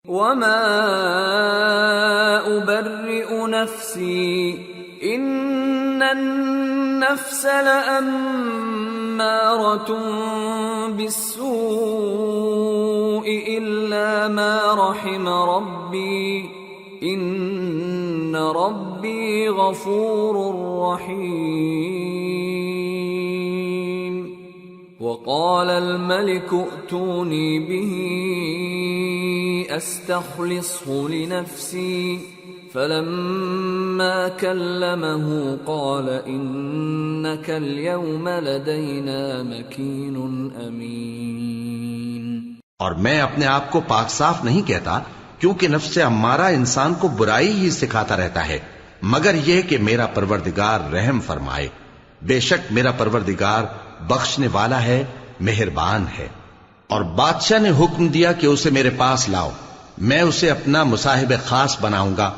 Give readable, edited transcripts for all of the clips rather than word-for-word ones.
وما أبرئ نفسي إن النفس لأمارة بالسوء إلا ما رحم ربي إن ربي غفور رحيم وقال الملك ائتوني به استخلصه لنفسي فلما كلمه قال إنك اليوم لدينا مكين أمين۔ اور میں اپنے آپ کو پاک صاف نہیں کہتا، کیونکہ نفس امارہ انسان کو برائی ہی سکھاتا رہتا ہے، مگر یہ کہ میرا پروردگار رحم فرمائے۔ بے شک میرا پروردگار بخشنے والا ہے، مہربان ہے۔ اور بادشاہ نے حکم دیا کہ اسے میرے پاس لاؤ، میں اسے اپنا مصاحب خاص بناؤں گا۔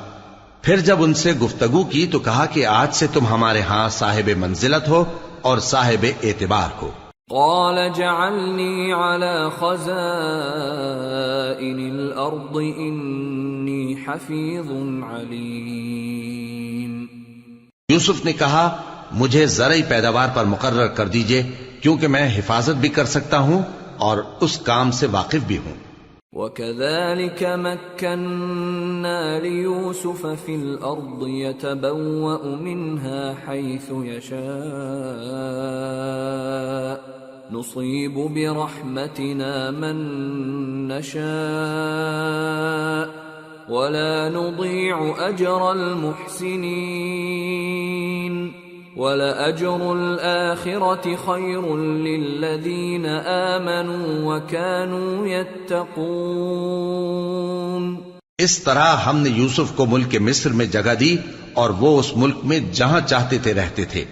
پھر جب ان سے گفتگو کی تو کہا کہ آج سے تم ہمارے ہاں صاحب منزلت ہو اور صاحب اعتبار ہو۔ قال جعلني على خزائن الأرض إني حفيظ عليم۔ یوسف نے کہا مجھے زرعی پیداوار پر مقرر کر دیجئے، کیونکہ میں حفاظت بھی کر سکتا ہوں اور اس کام سے واقف بھی ہوں۔ وَكَذَلِكَ مَكَّنَّا لِيُوسُفَ فِي الْأَرْضِ يَتَبَوَّأُ مِنْهَا حَيْثُ يَشَاءُ نُصِيبُ بِرَحْمَتِنَا مَن نَّشَاءُ وَلَا نُضِيعُ أَجْرَ الْمُحْسِنِينَ وَلَأَجْرُ الْآخِرَةِ خَيْرٌ لِّلَّذِينَ آمَنُوا وَكَانُوا يَتَّقُونَ۔ اس طرح ہم نے یوسف کو ملک مصر میں جگہ دی اور وہ اس ملک میں جہاں چاہتے تھے رہتے تھے۔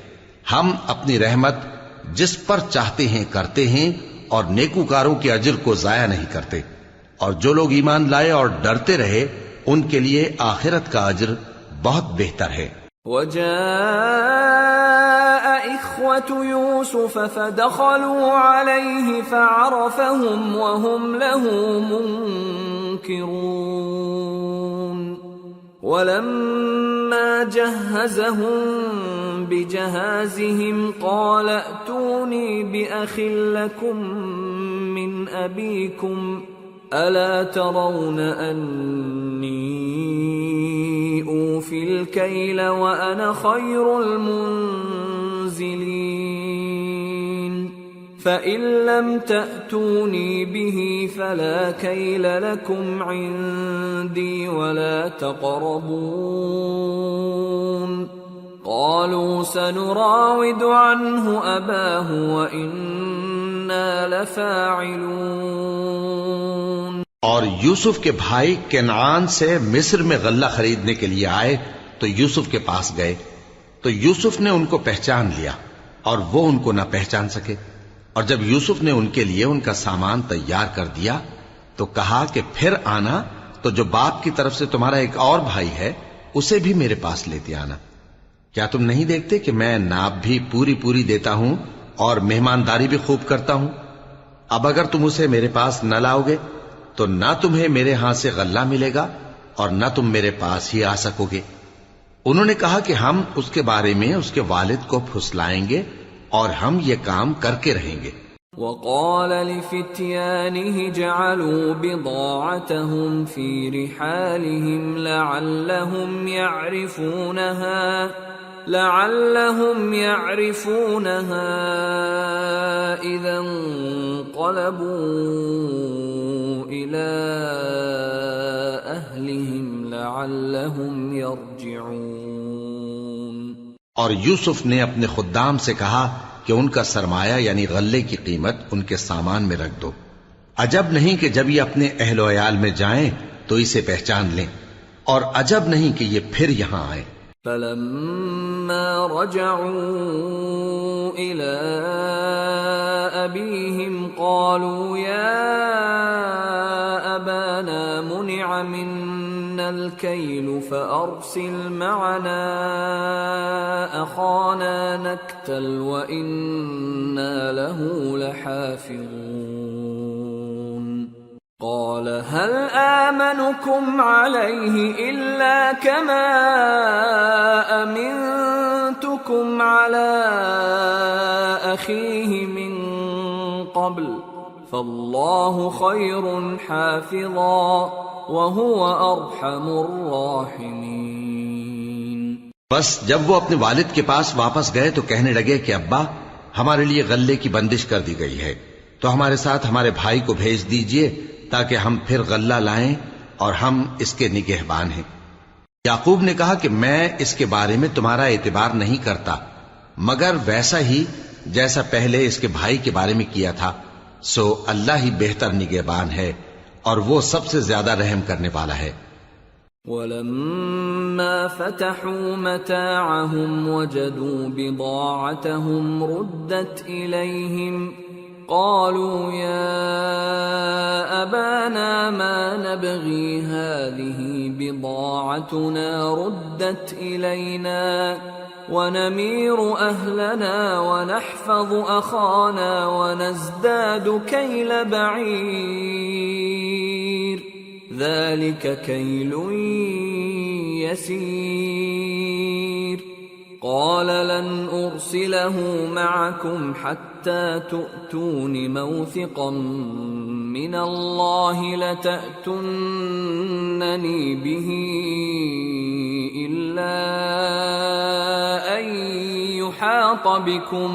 ہم اپنی رحمت جس پر چاہتے ہیں کرتے ہیں اور نیکوکاروں کے اجر کو ضائع نہیں کرتے، اور جو لوگ ایمان لائے اور ڈرتے رہے ان کے لیے آخرت کا اجر بہت بہتر ہے۔ وجاء إخوة يوسف فدخلوا عليه فعرفهم وهم له منكرون ولما جهزهم بجهازهم قال ائتوني بأخ لكم من أبيكم ألا ترون أني أوفي الكيل وأنا خير المنزلين فإن لم تأتوني به فلا كيل لكم عندي ولا تقربون قالوا سنراود عنه أباه وإنا لفاعلون۔ اور یوسف کے بھائی کنعان سے مصر میں غلہ خریدنے کے لیے آئے تو یوسف کے پاس گئے تو یوسف نے ان کو پہچان لیا اور وہ ان کو نہ پہچان سکے، اور جب یوسف نے ان کے لیے ان کا سامان تیار کر دیا تو کہا کہ پھر آنا تو جو باپ کی طرف سے تمہارا ایک اور بھائی ہے اسے بھی میرے پاس لیتے آنا۔ کیا تم نہیں دیکھتے کہ میں ناب بھی پوری پوری دیتا ہوں اور مہمانداری بھی خوب کرتا ہوں؟ اب اگر تم اسے میرے پاس نہ لاؤ گے تو نہ تمہیں میرے ہاں سے غلہ ملے گا اور نہ تم میرے پاس ہی آ سکو گے۔ انہوں نے کہا کہ ہم اس کے بارے میں اس کے والد کو پھسلائیں گے اور ہم یہ کام کر کے رہیں گے۔ وقال لفتيانه جعلوا بضاعتهم في رحالهم لعلهم يعرفونها إذا انقلبوا إلى أهلهم لعلهم يرجعون۔ اور یوسف نے اپنے خدام سے کہا کہ ان کا سرمایہ یعنی غلے کی قیمت ان کے سامان میں رکھ دو، عجب نہیں کہ جب یہ اپنے اہل و عیال میں جائیں تو اسے پہچان لیں، اور عجب نہیں کہ یہ پھر یہاں آئیں۔ فلما رجعوا إلى أبيهم قالوا يا أبانا منع منا الكيل فأرسل معنا أخانا نكتل وإنا له لحافظون۔ قال هل آمنكم عليه إلا كما أمنتكم على أخيه من قبل فالله خير حافظا وهو أرحم الراحمين۔ بس جب وہ اپنے والد کے پاس واپس گئے تو کہنے لگے کہ ابا، ہمارے لیے غلے کی بندش کر دی گئی ہے، تو ہمارے ساتھ ہمارے بھائی کو بھیج دیجئے تاکہ ہم پھر غلہ لائیں اور ہم اس کے نگہبان ہیں۔ یعقوب نے کہا کہ میں اس کے بارے میں تمہارا اعتبار نہیں کرتا مگر ویسا ہی جیسا پہلے اس کے بھائی کے بارے میں کیا تھا، سو اللہ ہی بہتر نگہبان ہے اور وہ سب سے زیادہ رحم کرنے والا ہے۔ وَلَمَّا فَتَحُوا مَتَاعَهُمْ وَجَدُوا بِضَاعَتَهُمْ رُدَّتْ إِلَيْهِمْ قالوا يا أبانا ما نبغي هذه بضاعتنا ردت إلينا ونمير أهلنا ونحفظ أخانا ونزداد كيل بعير ذلك كيل يسير قال لن أرسله معكم حتى تؤتون موثقا من الله لتأتونني به إلا أن يحاط بكم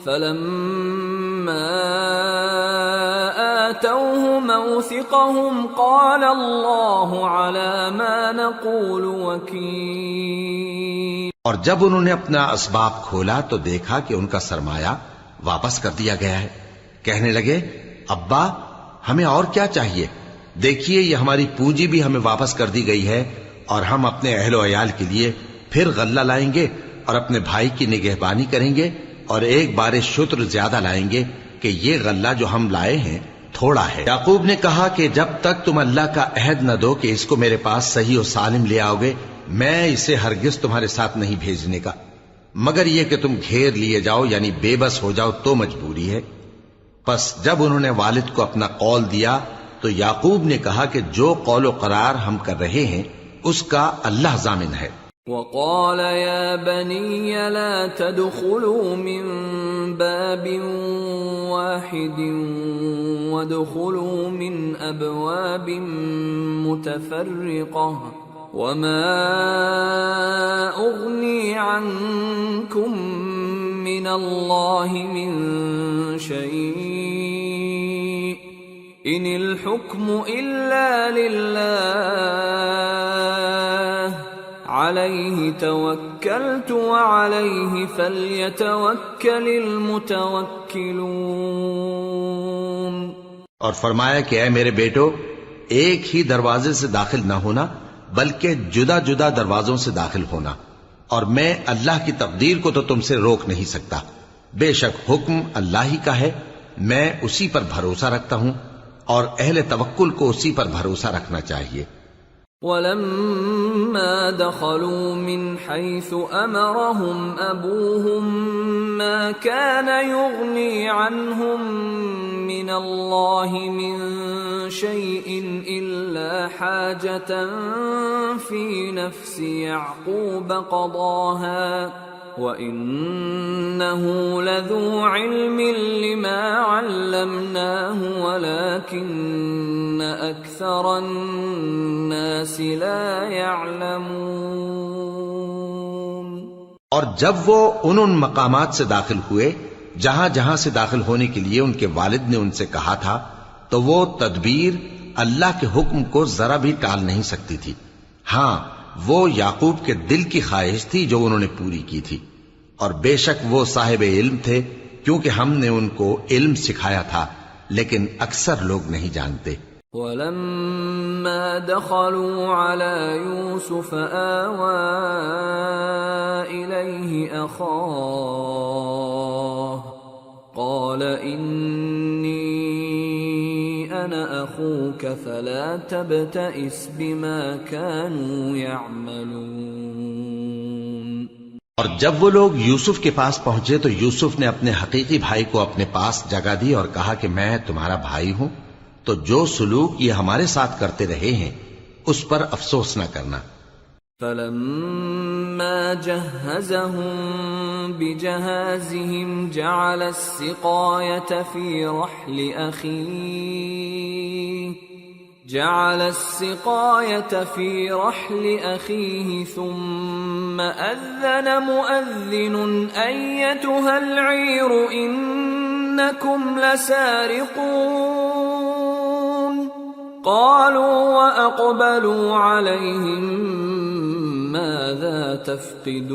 فلما آتوه موثقهم قال الله على ما نقول وكيل۔ اور جب انہوں نے اپنا اسباب کھولا تو دیکھا کہ ان کا سرمایہ واپس کر دیا گیا ہے۔ کہنے لگے ابا ہمیں اور کیا چاہیے، دیکھیے یہ ہماری پونجی بھی ہمیں واپس کر دی گئی ہے اور ہم اپنے اہل و عیال کے لیے پھر غلہ لائیں گے اور اپنے بھائی کی نگہبانی کریں گے اور ایک بار شتر زیادہ لائیں گے کہ یہ غلہ جو ہم لائے ہیں تھوڑا ہے۔ یعقوب نے کہا کہ جب تک تم اللہ کا عہد نہ دو کہ اس کو میرے پاس صحیح و سالم لے آؤ گے میں اسے ہرگز تمہارے ساتھ نہیں بھیجنے کا، مگر یہ کہ تم گھیر لیے جاؤ یعنی بے بس ہو جاؤ تو مجبوری ہے۔ پس جب انہوں نے والد کو اپنا قول دیا تو یعقوب نے کہا کہ جو قول و قرار ہم کر رہے ہیں اس کا اللہ ضامن ہے۔ وقال يا بني لا تدخلوا من باب واحد وادخلوا من أبواب متفرقة وما أغني عنكم من الله من شيء إن الحكم إلا لله عليه توكلت وعليه فليتوكل المتوكلون۔ اور فرمایا کہ اے میرے بیٹو ایک ہی دروازے سے داخل نہ ہونا بلکہ جدا جدا دروازوں سے داخل ہونا، اور میں اللہ کی تقدیر کو تو تم سے روک نہیں سکتا، بے شک حکم اللہ ہی کا ہے، میں اسی پر بھروسہ رکھتا ہوں اور اہل توکل کو اسی پر بھروسہ رکھنا چاہیے۔ وَلَمَّا دَخَلُوا مِنْ حَيْثُ أَمَرَهُمْ أَبُوهُمْ مَا كَانَ يُغْنِي عَنْهُمْ مِنَ اللَّهِ مِنْ شَيْءٍ إِلَّا حَاجَةً فِي نَفْسِ يَعْقُوبَ قَضَاهَا وَإِنَّهُ لَذُو عِلْمٍ لِمَا عَلَّمْنَاهُ وَلَكِنَّ أَكْثَرَ النَّاسِ لَا يَعْلَمُونَ۔ اور جب وہ ان مقامات سے داخل ہوئے جہاں جہاں سے داخل ہونے کے لیے ان کے والد نے ان سے کہا تھا تو وہ تدبیر اللہ کے حکم کو ذرا بھی ٹال نہیں سکتی تھی، ہاں وہ یعقوب کے دل کی خواہش تھی جو انہوں نے پوری کی تھی، اور بے شک وہ صاحب علم تھے کیونکہ ہم نے ان کو علم سکھایا تھا، لیکن اکثر لوگ نہیں جانتے۔ وَلَمَّا دَخَلُوا عَلَى يُوسُفَ آوَى إِلَيْهِ أَخَاهُ قَالَ إِنِّي أَنَا أَخُوكَ فَلَا تَبْتَئِسْ بِمَا كَانُوا يَعْمَلُونَ۔ اور جب وہ لوگ یوسف کے پاس پہنچے تو یوسف نے اپنے حقیقی بھائی کو اپنے پاس جگہ دی اور کہا کہ میں تمہارا بھائی ہوں، تو جو سلوک یہ ہمارے ساتھ کرتے رہے ہیں اس پر افسوس نہ کرنا۔ فلما جهزهم بجهازهم جعل السقاية في رحل أخيه ثم أذن مؤذن أيتها العير إنكم لسارقون قالوا وأقبلوا عليهم ماذا تفقدون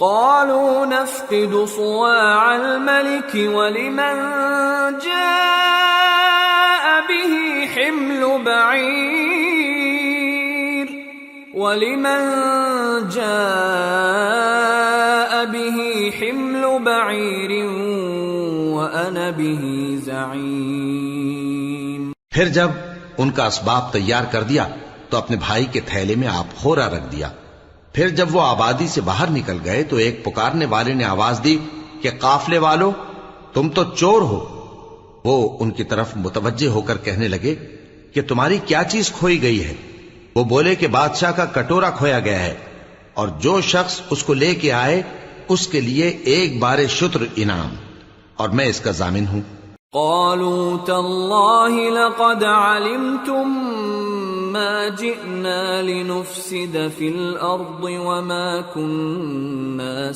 قالوا نفقد صواع الملك ولمن جاء به حمل بعير وأنا به زعيم۔ پھر جب ان کا اسباب تیار کر دیا تو اپنے بھائی کے تھیلے میں آپ خورا رکھ دیا۔ پھر جب وہ آبادی سے باہر نکل گئے تو ایک پکارنے والے نے آواز دی کہ قافلے والو تم تو چور ہو۔ وہ ان کی طرف متوجہ ہو کر کہنے لگے کہ تمہاری کیا چیز کھوئی گئی ہے؟ وہ بولے کہ بادشاہ کا کٹورا کھویا گیا ہے، اور جو شخص اس کو لے کے آئے اس کے لیے ایک بار شتر انعام، اور میں اس کا ضامن ہوں۔ قالوا تالله لقد علمتم ما جئنا لنفسد في الأرض وما كنا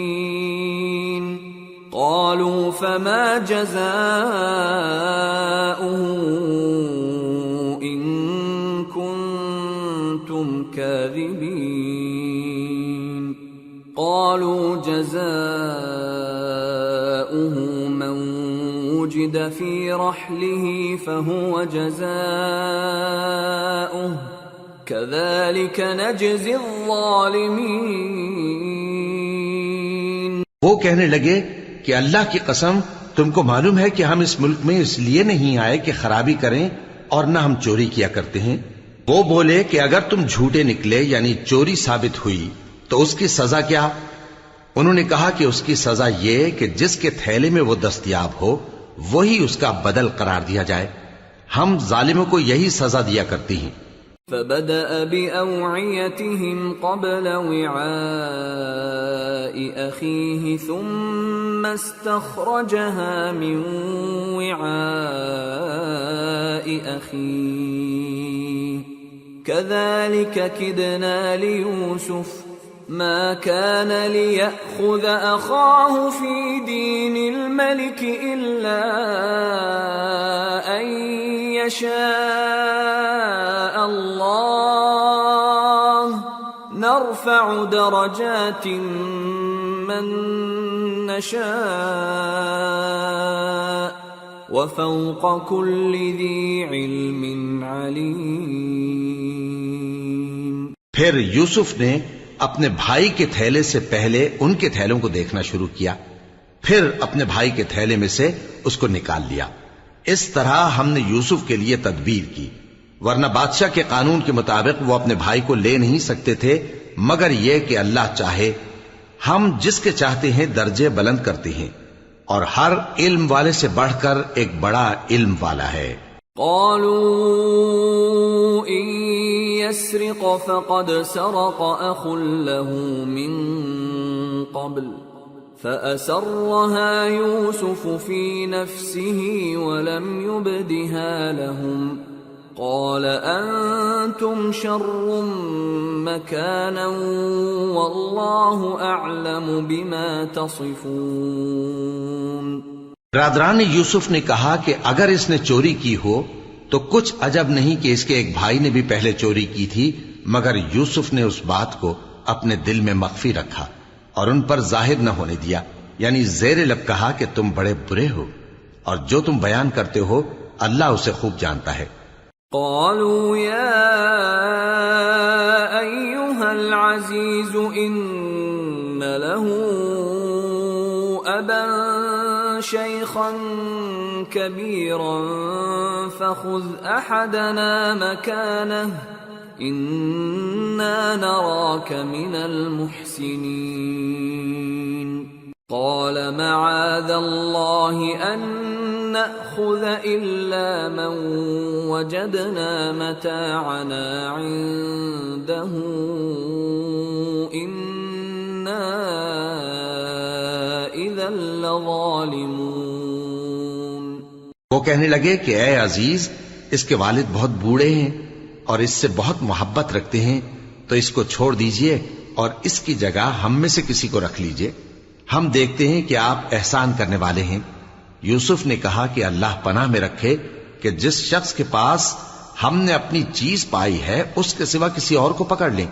سارقين قالوا فما جزاؤه إن كنتم كاذبين قالوا جزاؤه من وجد في رحله فهو جزاؤه كذلك نجزي الظالمين۔ وہ کہنے لگے کہ اللہ کی قسم تم کو معلوم ہے کہ ہم اس ملک میں اس لیے نہیں آئے کہ خرابی کریں اور نہ ہم چوری کیا کرتے ہیں۔ وہ بولے کہ اگر تم جھوٹے نکلے یعنی چوری ثابت ہوئی تو اس کی سزا کیا؟ انہوں نے کہا کہ اس کی سزا یہ کہ جس کے تھیلے میں وہ دستیاب ہو وہی اس کا بدل قرار دیا جائے، ہم ظالموں کو یہی سزا دیا کرتی ہیں۔ فبدأ بأوعيتهم قبل وعاء أخيه ثم استخرجها من وعاء أخيه كذلك كدنا ليوسف ما كان ليأخذ أخاه في دين الملك إلا أن يشاء الله نرفع درجات من نشاء وفوق كل ذي علم عليم۔ پھر یوسف نے اپنے بھائی کے تھیلے سے پہلے ان کے تھیلوں کو دیکھنا شروع کیا، پھر اپنے بھائی کے تھیلے میں سے اس کو نکال لیا۔ اس طرح ہم نے یوسف کے لیے تدبیر کی، ورنہ بادشاہ کے قانون کے مطابق وہ اپنے بھائی کو لے نہیں سکتے تھے مگر یہ کہ اللہ چاہے۔ ہم جس کے چاہتے ہیں درجے بلند کرتے ہیں، اور ہر علم والے سے بڑھ کر ایک بڑا علم والا ہے۔ قالوا إن يسرق فقد سرق أخ له من قبل فأسرها يوسف في نفسه ولم يبدها لهم قال أنتم شر مكانا والله أعلم بما تصفون۔ برادران یوسف نے کہا کہ اگر اس نے چوری کی ہو تو کچھ عجب نہیں کہ اس کے ایک بھائی نے بھی پہلے چوری کی تھی، مگر یوسف نے اس بات کو اپنے دل میں مخفی رکھا اور ان پر ظاہر نہ ہونے دیا، یعنی زیر لب کہا کہ تم بڑے برے ہو اور جو تم بیان کرتے ہو اللہ اسے خوب جانتا ہے۔ قالوا يا أيها العزيز إن له أبا شيخا كبيرا فخذ أحدنا مكانه إنا نراك من المحسنين۔ قال معاذ الله أن نأخذ إلا من وجدنا متاعنا عنده إنا إذا لظالمون. وہ کہنے لگے کہ اے عزیز، اس کے والد بہت بوڑھے ہیں اور اس سے بہت محبت رکھتے ہیں، تو اس کو چھوڑ دیجئے اور اس کی جگہ ہم میں سے کسی کو رکھ لیجئے، ہم دیکھتے ہیں کہ آپ احسان کرنے والے ہیں. یوسف نے کہا کہ اللہ پناہ میں رکھے کہ جس شخص کے پاس ہم نے اپنی چیز پائی ہے اس کے سوا کسی اور کو پکڑ لیں.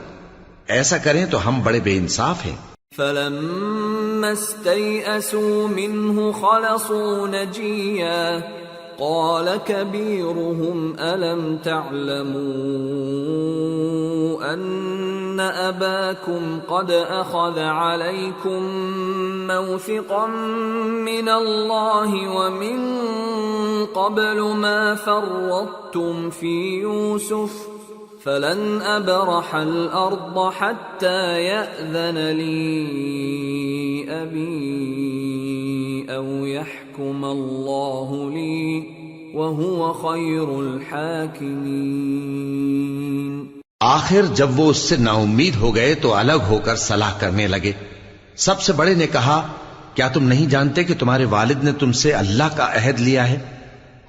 ایسا کریں تو ہم بڑے بے انصاف ہیں. فَلَمَّا اسْتَيْأَسُوا مِنْهُ خَلَصُوا نَجِيًّا قَالَ كَبِيرُهُمْ أَلَمْ تَعْلَمُوا أَنَّ أَبَاكُمْ قَدْ أَخَذَ عَلَيْكُمْ مَوْثِقًا مِّنَ اللَّهِ وَمِن قَبْلُ مَا فَرَّطتُمْ فِي يُوسُفَ فَلَنْ أَبْرَحَ الْأَرْضَ حَتَّى يَأْذَنَ لِي أَبِي أَوْ يَحْكُمَ اللَّهُ لِي وَهُوَ خَيْرُ الْحَاكِمِينَ. آخر جب وہ اس سے نا امید ہو گئے تو الگ ہو کر صلاح کرنے لگے. سب سے بڑے نے کہا، کیا تم نہیں جانتے کہ تمہارے والد نے تم سے اللہ کا عہد لیا ہے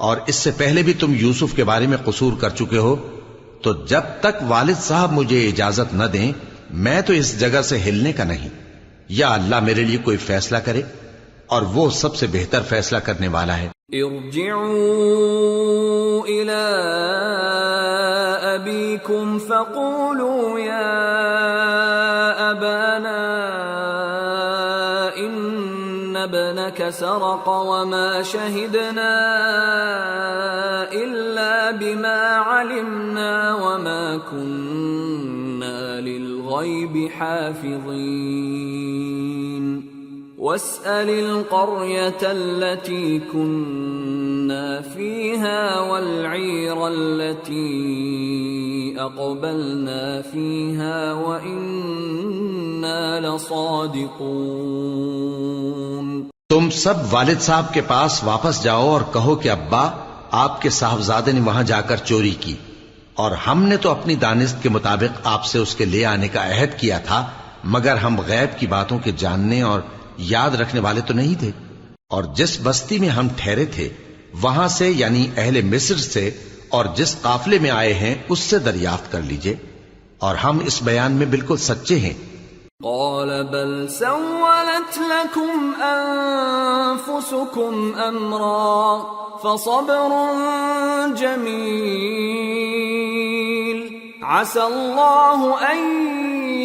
اور اس سے پہلے بھی تم یوسف کے بارے میں قصور کر چکے ہو؟ تو جب تک والد صاحب مجھے اجازت نہ دیں میں تو اس جگہ سے ہلنے کا نہیں، یا اللہ میرے لیے کوئی فیصلہ کرے اور وہ سب سے بہتر فیصلہ کرنے والا ہے. ارجعوا إلى أبيكم فقولوا يا أبانا إن ابنك سرق وما شهدنا إلا بما علمنا وما كنا للغيب حافظين واسأل القرية التي كنا فيها والعير التي أقبلنا فيها وإنا لصادقون. تم سب والد صاحب کے پاس واپس جاؤ اور کہو کہ ابا، آپ کے صاحبزادے نے وہاں جا کر چوری کی اور ہم نے تو اپنی دانست کے مطابق آپ سے اس کے لے آنے کا عہد کیا تھا، مگر ہم غیب کی باتوں کے جاننے اور یاد رکھنے والے تو نہیں تھے. اور جس بستی میں ہم ٹھہرے تھے وہاں سے یعنی اہل مصر سے اور جس قافلے میں آئے ہیں اس سے دریافت کر لیجئے، اور ہم اس بیان میں بالکل سچے ہیں. قال بل سولت لكم أنفسكم أمرا فصبر جميل عسى الله أن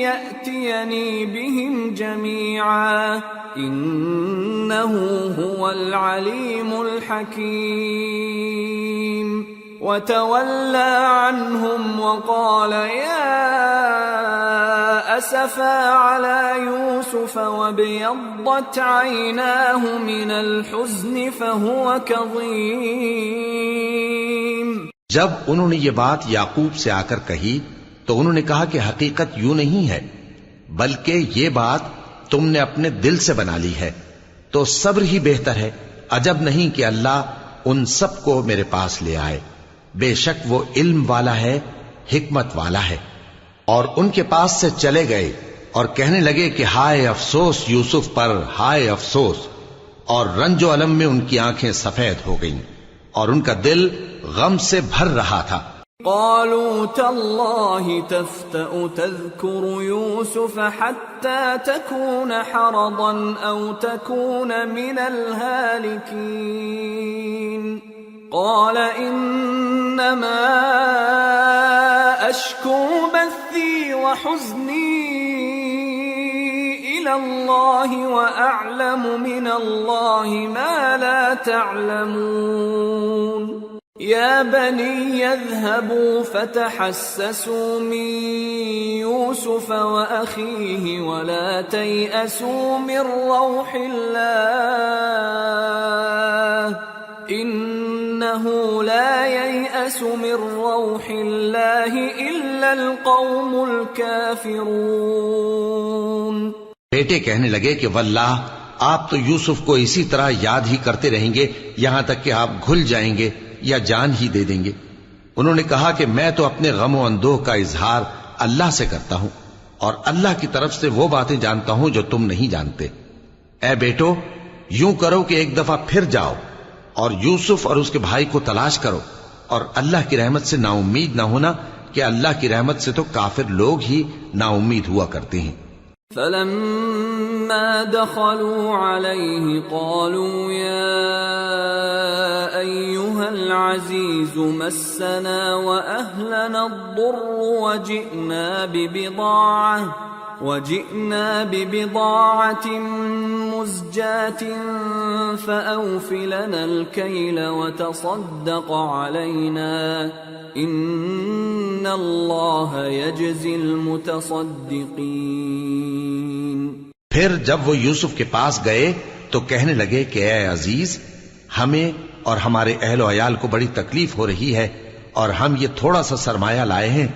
يأتيني بهم جميعا إنه هو العليم الحكيم. وتولى عنهم وقال يا أسفا على يوسف وابيضت عيناه من الحزن فهو كظيم. جب انہوں نے یہ بات یعقوب سے آ کر کہی تو انہوں نے کہا کہ حقیقت یوں نہیں ہے، بلکہ یہ بات تم نے اپنے دل سے بنا لی ہے، تو صبر ہی بہتر ہے. عجب نہیں کہ اللہ ان سب کو میرے پاس لے آئے، بے شک وہ علم والا ہے، حکمت والا ہے. اور ان کے پاس سے چلے گئے اور کہنے لگے کہ ہائے افسوس یوسف پر، ہائے افسوس، اور رنج و الم میں ان کی آنکھیں سفید ہو گئیں اور ان کا دل غم سے بھر رہا تھا. قالوا تالله تفتأ تذكر يوسف حتى تكون حرضا أو تكون من الهالكين. قال إنما أشكو بثي وحزني إلى الله وأعلم من الله ما لا تعلمون. يا بني اذهبوا فتحسسوا من يوسف وأخيه ولا تيأسوا من روح الله إنه لا ييأس من روح الله إلا القوم الكافرون. بیٹے کہنے لگے کہ واللہ آپ تو یوسف کو اسی طرح یاد ہی کرتے رہیں گے یہاں تک کہ آپ گھل جائیں گے یا جان ہی دے دیں گے۔ انہوں نے کہا کہ میں تو اپنے غم و اندوہ کا اظہار اللہ سے کرتا ہوں اور اللہ کی طرف سے وہ باتیں جانتا ہوں جو تم نہیں جانتے۔ اے بیٹو، یوں کرو کہ ایک دفعہ پھر جاؤ اور یوسف اور اس کے بھائی کو تلاش کرو، اور اللہ کی رحمت سے نا امید نہ ہونا کہ اللہ کی رحمت سے تو کافر لوگ ہی نا امید ہوا کرتے ہیں۔ فلما دخلوا عليه قالوا يا أيها العزيز مسنا وأهلنا الضر وجئنا ببضاعة مزجاة فأوف لنا الكيل وتصدق علينا إن الله يجزي المتصدقين۔ پھر جب وہ یوسف کے پاس گئے تو کہنے لگے کہ اے عزیز، ہمیں اور ہمارے اہل و عیال کو بڑی تکلیف ہو رہی ہے اور ہم یہ تھوڑا سا سرمایہ لائے ہیں،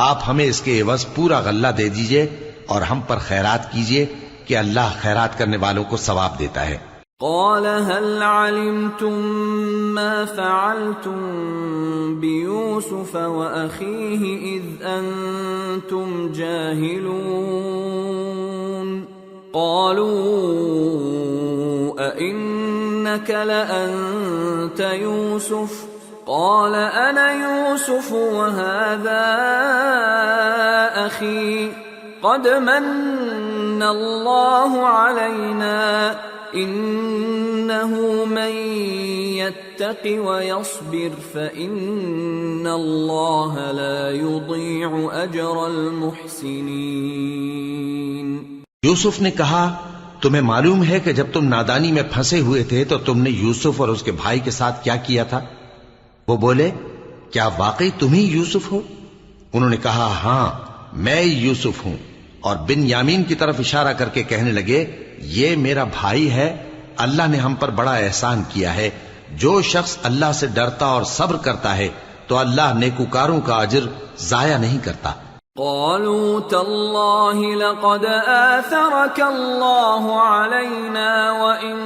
آپ ہمیں اس کے عوض پورا غلہ دے دیجئے اور ہم پر خیرات کیجئے کہ اللہ خیرات کرنے والوں کو ثواب دیتا ہے۔ قال هل علمتم ما فعلتم بيوسف وأخيه إذ أنتم جاهلون؟ قالوا أئنك لأنت يوسف؟ قال أنا يوسف وهذا أخي قد من الله علينا إنه من يتق ويصبر فإن الله لا يضيع أجر المحسنين۔ یوسف نے کہا تمہیں معلوم ہے کہ جب تم نادانی میں پھنسے ہوئے تھے تو تم نے یوسف اور اس کے بھائی کے ساتھ کیا کیا تھا؟ وہ بولے کیا واقعی تم ہی یوسف ہو؟ انہوں نے کہا ہاں میں یوسف ہوں، اور بن یامین کی طرف اشارہ کر کے کہنے لگے یہ میرا بھائی ہے، اللہ نے ہم پر بڑا احسان کیا ہے، جو شخص اللہ سے ڈرتا اور صبر کرتا ہے تو اللہ نیکوکاروں کا اجر ضائع نہیں کرتا۔ قالوا تالله لقد آثرك الله علينا وإن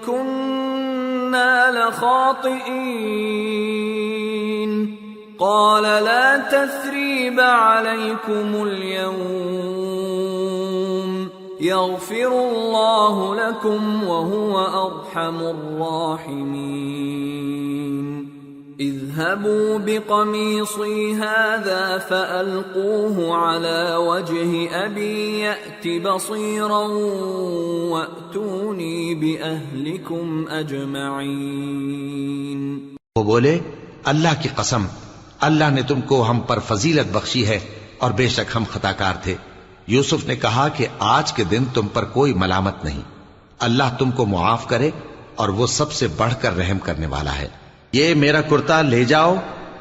كنا لخاطئين قال لا تثريب عليكم اليوم يغفر الله لكم وهو أرحم الراحمين اذهبوا بقميصي هذا فألقوه على وجه أبي يأت بصيرا وأتوني بأهلكم أجمعين۔ وہ بولے اللہ کی قسم، اللہ نے تم کو ہم پر فضیلت بخشی ہے اور بے شک ہم خطا کار تھے۔ یوسف نے کہا کہ آج کے دن تم پر کوئی ملامت نہیں، اللہ تم کو معاف کرے اور وہ سب سے بڑھ کر رحم کرنے والا ہے۔ یہ میرا کرتا لے جاؤ،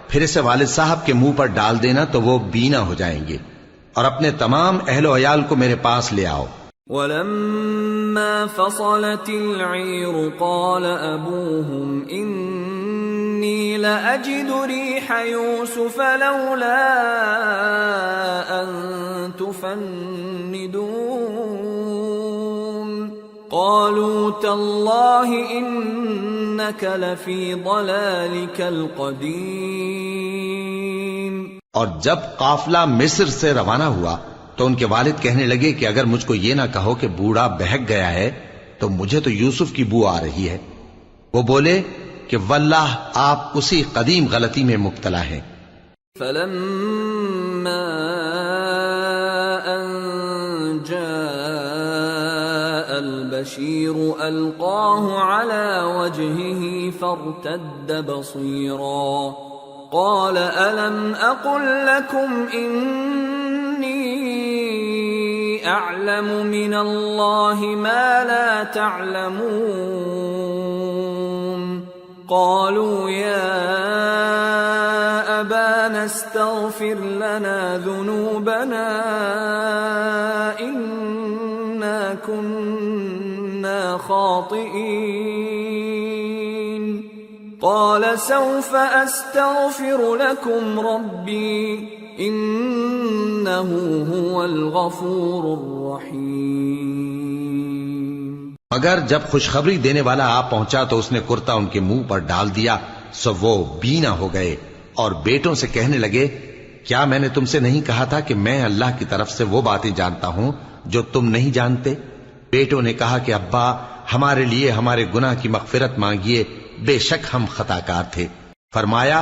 پھر اسے والد صاحب کے منہ پر ڈال دینا تو وہ بینا ہو جائیں گے، اور اپنے تمام اہل و عیال کو میرے پاس لے آؤ۔ وَلَمَّا فَصَلَتِ الْعِيرُ قَالَ أَبُوهُمْ إِنِّي لَأَجِدُ رِيحَ يُوسُفَ لَوْلَا أَن تُفَنِّدُونَ قَالُوا تَاللَّهِ إِنَّكَ لَفِي ضَلَالِكَ الْقَدِيمِ۔ اور جب قافلہ مصر سے روانہ ہوا تو ان کے والد کہنے لگے کہ اگر مجھ کو یہ نہ کہو کہ بوڑھا بہک گیا ہے تو مجھے تو یوسف کی بو آ رہی ہے۔ وہ بولے کہ واللہ آپ اسی قدیم غلطی میں مبتلا ہیں۔ فَلَمَّا أَن جَاءَ الْبَشِيرُ أَلْقَاهُ عَلَى وَجْهِهِ فَارْتَدَّ بَصِيرًا قَالَ أَلَمْ أَقُلْ لَكُمْ إِنِّي أَعْلَمُ مِنَ اللَّهِ مَا لَا تَعْلَمُونَ قَالُوا يَا أَبَانَا اسْتَغْفِرْ لَنَا ذُنُوبَنَا إِنَّا كُنَّا خَاطِئِينَ قَالَ سَوْفَ أَسْتَغْفِرُ لَكُمْ رَبِّي إِنَّهُ هُوَ الْغَفُورُ الرَّحِيمُ۔ مگر جب خوشخبری دینے والا آ پہنچا تو اس نے کرتا ان کے منہ پر ڈال دیا، سو وہ بینا ہو گئے اور بیٹوں سے کہنے لگے، کیا میں نے تم سے نہیں کہا تھا کہ میں اللہ کی طرف سے وہ باتیں جانتا ہوں جو تم نہیں جانتے؟ بیٹوں نے کہا کہ ابا، ہمارے لیے ہمارے گناہ کی مغفرت مانگیے، بے شک ہم خطاکار تھے۔ فرمایا،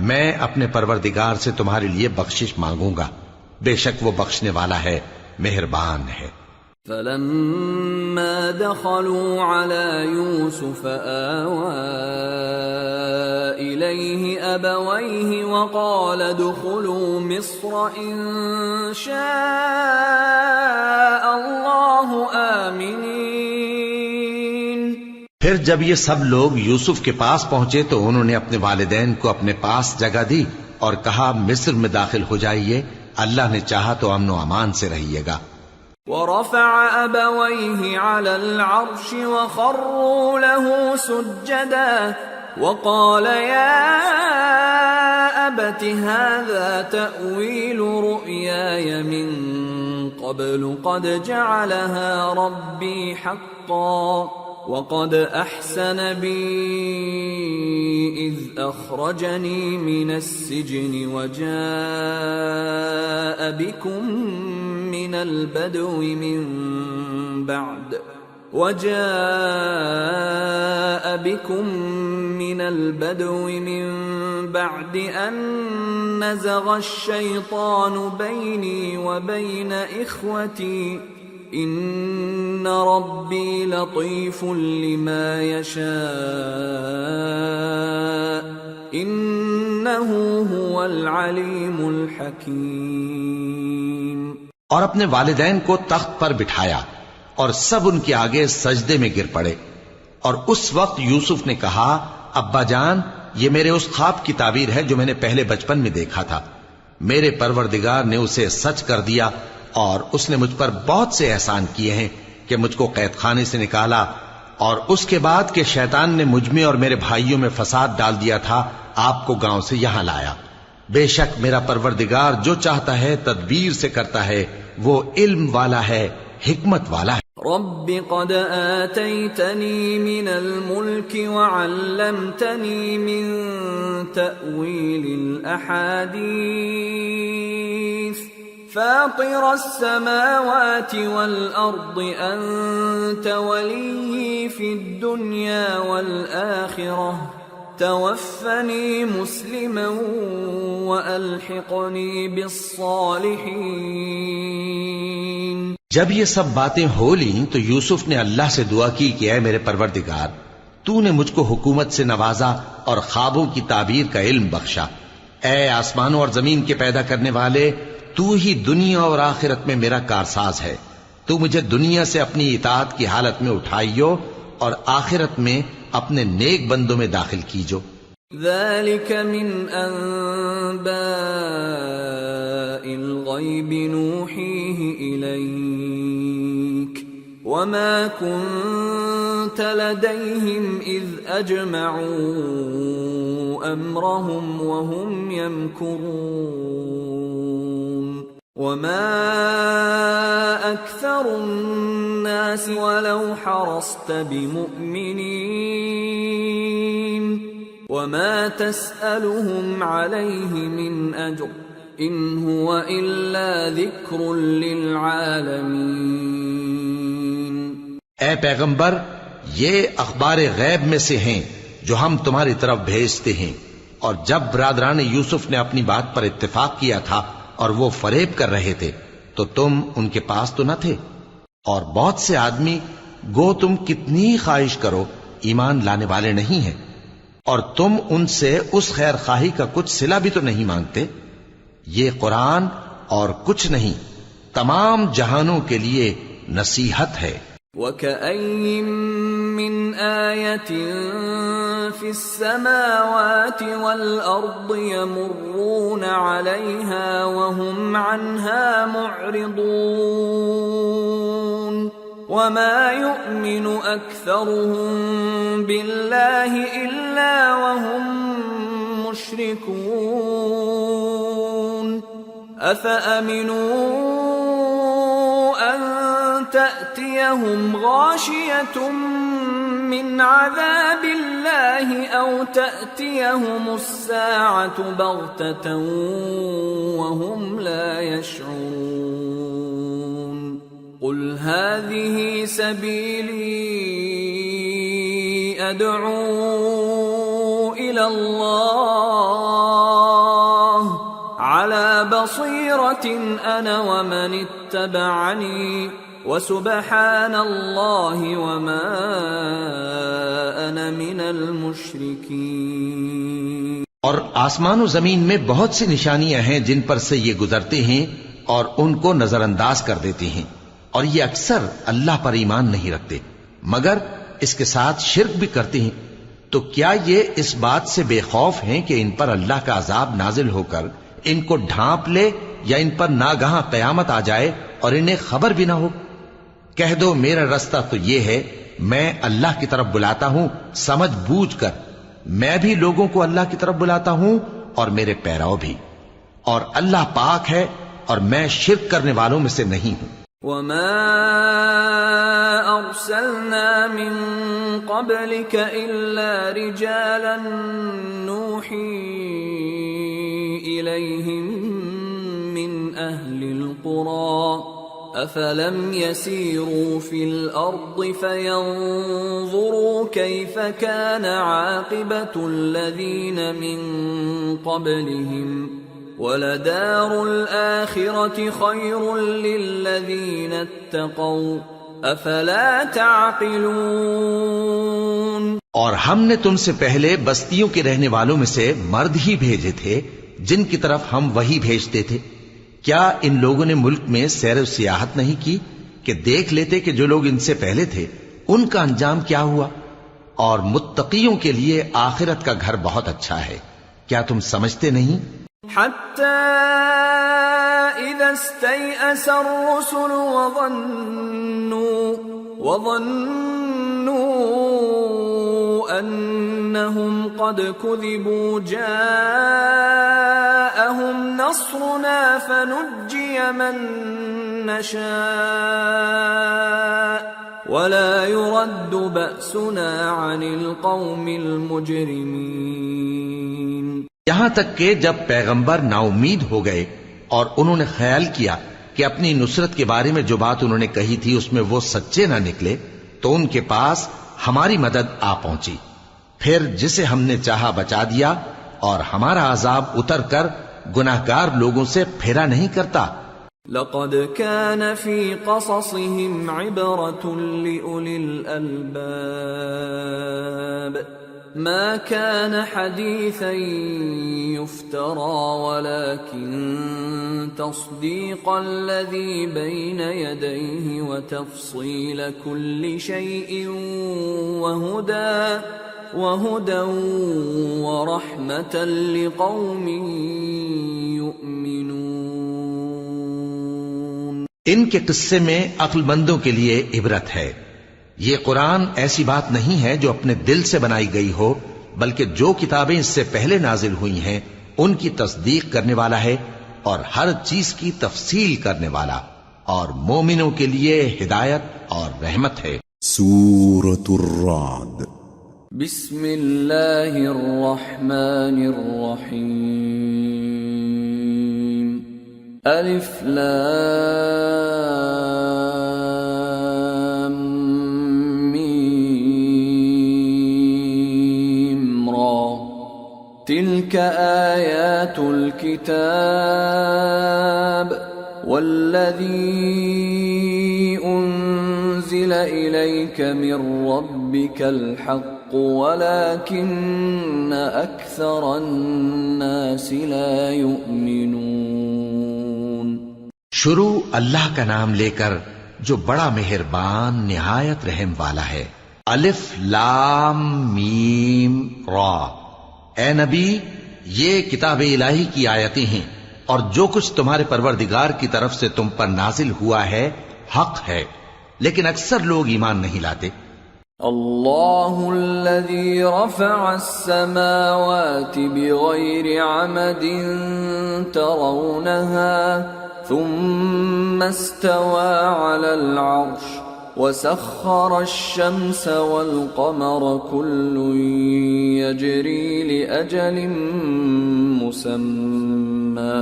میں اپنے پروردگار سے تمہارے لیے بخشش مانگوں گا، بے شک وہ بخشنے والا ہے، مہربان ہے۔ فلما دخلوا على يوسف آوى إليه أبويه وقال ادخلوا مصر إن شاء الله آمنين۔ پھر جب یہ سب لوگ یوسف کے پاس پہنچے تو انہوں نے اپنے والدین کو اپنے پاس جگہ دی اور کہا، مصر میں داخل ہو جائیے، اللہ نے چاہا تو امن و امان سے رہیے گا۔ ورفع أبويه على العرش وخروا له سجدا وقال يا أبت هذا تأويل رؤياي من قبل قد جعلها ربي حقا وقد أحسن بي إذ أخرجني من السجن وجاء بكم من البدو من بعد أن نزغ الشيطان بيني وبين إخوتي إن ربي لطيف لما يشاء إنه هو العليم الحكيم۔ اور اپنے والدین کو تخت پر بٹھایا اور سب ان کے آگے سجدے میں گر پڑے، اور اس وقت یوسف نے کہا، ابا جان، یہ میرے اس خواب کی تعبیر ہے جو میں نے پہلے بچپن میں دیکھا تھا۔ میرے پروردگار نے اسے سچ کر دیا اور اس نے مجھ پر بہت سے احسان کیے ہیں کہ مجھ کو قید خانے سے نکالا، اور اس کے بعد کہ شیطان نے مجھ میں اور میرے بھائیوں میں فساد ڈال دیا تھا، آپ کو گاؤں سے یہاں لایا۔ بے شک میرا پروردگار جو چاہتا ہے تدبیر سے کرتا ہے، وہ علم والا ہے، حکمت والا ہے۔ رب قد آتيتني من الملك وعلمتني من تأويل الأحاديث فاطر السماوات والأرض أنت ولي في الدنيا والآخرة توفني مسلما وألحقني بالصالحين۔ جب یہ سب باتیں ہو لیں تو یوسف نے اللہ سے دعا کی کہ اے میرے پروردگار، تو نے مجھ کو حکومت سے نوازا اور خوابوں کی تعبیر کا علم بخشا۔ اے آسمانوں اور زمین کے پیدا کرنے والے، تو ہی دنیا اور آخرت میں میرا کارساز ہے۔ تو مجھے دنیا سے اپنی اطاعت کی حالت میں اٹھائیو اور آخرت میں اپنے نیک بندوں میں داخل کیجو۔ ذلك من أنباء الغيب نوحيه إليك وما كنت لديهم إذ أجمعوا أمرهم وهم يمكرون وما أكثر الناس ولو حرصت بمؤمنين وما تسألهم عليه من أجر إن هو إلا ذكر للعالمين۔ اے پیغمبر، یہ اخبار غیب میں سے ہیں جو ہم تمہاری طرف بھیجتے ہیں، اور جب برادران یوسف نے اپنی بات پر اتفاق کیا تھا اور وہ فریب کر رہے تھے تو تم ان کے پاس تو نہ تھے، اور بہت سے آدمی گو تم کتنی خواہش کرو ایمان لانے والے نہیں ہیں، اور تم ان سے اس خیر خواہی کا کچھ صلہ بھی تو نہیں مانگتے۔ یہ قرآن اور کچھ نہیں تمام جہانوں کے لیے نصیحت ہے۔ وَكَأَيِّن مِّنْ آيَةٍ فِي السَّمَاوَاتِ وَالْأَرْضِ يَمُرُّونَ عَلَيْهَا وَهُمْ عَنْهَا مُعْرِضُونَ وَمَا يُؤْمِنُ أَكْثَرُهُم بِاللَّهِ إِلَّا وَهُم مُشْرِكُونَ أَفَأَمِنُوا أَن تأتيهم غاشية من عذاب الله أو تأتيهم الساعة بغتة وهم لا يشعرون قل هذه سبيلي أدعو إلى الله على بصيرة أنا ومن اتبعني وسبحان الله وما أنا من المشركين۔ اور آسمان و زمین میں بہت سی نشانیاں ہیں جن پر سے یہ گزرتے ہیں اور ان کو نظر انداز کر دیتے ہیں، اور یہ اکثر اللہ پر ایمان نہیں رکھتے مگر اس کے ساتھ شرک بھی کرتے ہیں۔ تو کیا یہ اس بات سے بے خوف ہیں کہ ان پر اللہ کا عذاب نازل ہو کر ان کو ڈھانپ لے یا ان پر ناگہاں قیامت آ جائے اور انہیں خبر بھی نہ ہو؟ کہہ دو میرا رستہ تو یہ ہے، میں اللہ کی طرف بلاتا ہوں سمجھ بوجھ کر، میں بھی لوگوں کو اللہ کی طرف بلاتا ہوں اور میرے پیراؤ بھی، اور اللہ پاک ہے اور میں شرک کرنے والوں میں سے نہیں ہوں۔ وما أرسلنا من قبلك إلا رجالا نوحي إليهم من أهل القرى أفلم يسيروا في الأرض فينظروا كيف كان عاقبة الذين من قبلهم وَلَدَارُ الْآخِرَةِ خَيْرٌ لِّلَّذِينَ اتَّقَوْا أَفَلَا تَعْقِلُونَ۔ اور ہم نے تم سے پہلے بستیوں کے رہنے والوں میں سے مرد ہی بھیجے تھے جن کی طرف ہم وحی بھیجتے تھے۔ کیا ان لوگوں نے ملک میں سیر و سیاحت نہیں کی کہ دیکھ لیتے کہ جو لوگ ان سے پہلے تھے ان کا انجام کیا ہوا؟ اور متقیوں کے لیے آخرت کا گھر بہت اچھا ہے، کیا تم سمجھتے نہیں؟ حتى إذا استيأس الرسل وظنوا أنهم قد كذبوا جاءهم نصرنا فنجي من نشاء ولا يرد بأسنا عن القوم المجرمين۔ یہاں تک کہ جب پیغمبر نا امید ہو گئے اور انہوں نے خیال کیا کہ اپنی نصرت کے بارے میں جو بات انہوں نے کہی تھی اس میں وہ سچے نہ نکلے تو ان کے پاس ہماری مدد آ پہنچی، پھر جسے ہم نے چاہا بچا دیا، اور ہمارا عذاب اتر کر گناہگار لوگوں سے پھیرا نہیں کرتا۔ لقد كان في قصصهم عبرة لأولي الألباب ما كان حديثا يفترى ولكن تصديق الذي بين يديه وتفصيل كل شيء وهدى ورحمة لقوم يؤمنون۔ ان کے قصے میں عقل مندوں کے لیے عبرت ہے۔ یہ قرآن ایسی بات نہیں ہے جو اپنے دل سے بنائی گئی ہو، بلکہ جو کتابیں اس سے پہلے نازل ہوئی ہیں ان کی تصدیق کرنے والا ہے اور ہر چیز کی تفصیل کرنے والا، اور مومنوں کے لیے ہدایت اور رحمت ہے۔ سورة الرعد۔ بسم اللہ الرحمن الرحیم۔ الف لام میم را تلك آیات الكتاب والذی انزل الیک من ربک الحق ولكن اکثر الناس لا یؤمنون۔ شروع اللہ کا نام لے کر جو بڑا مہربان نہایت رحم والا ہے۔ الف لام میم را۔ اے نبی، یہ کتاب الہی کی آیتیں ہیں اور جو کچھ تمہارے پروردگار کی طرف سے تم پر نازل ہوا ہے حق ہے، لیکن اکثر لوگ ایمان نہیں لاتے۔ اللہ الذی رفع السماوات بغیر عمد ترونها ثم استوى على العرش وسخر الشمس والقمر كل يجري لأجل مسمى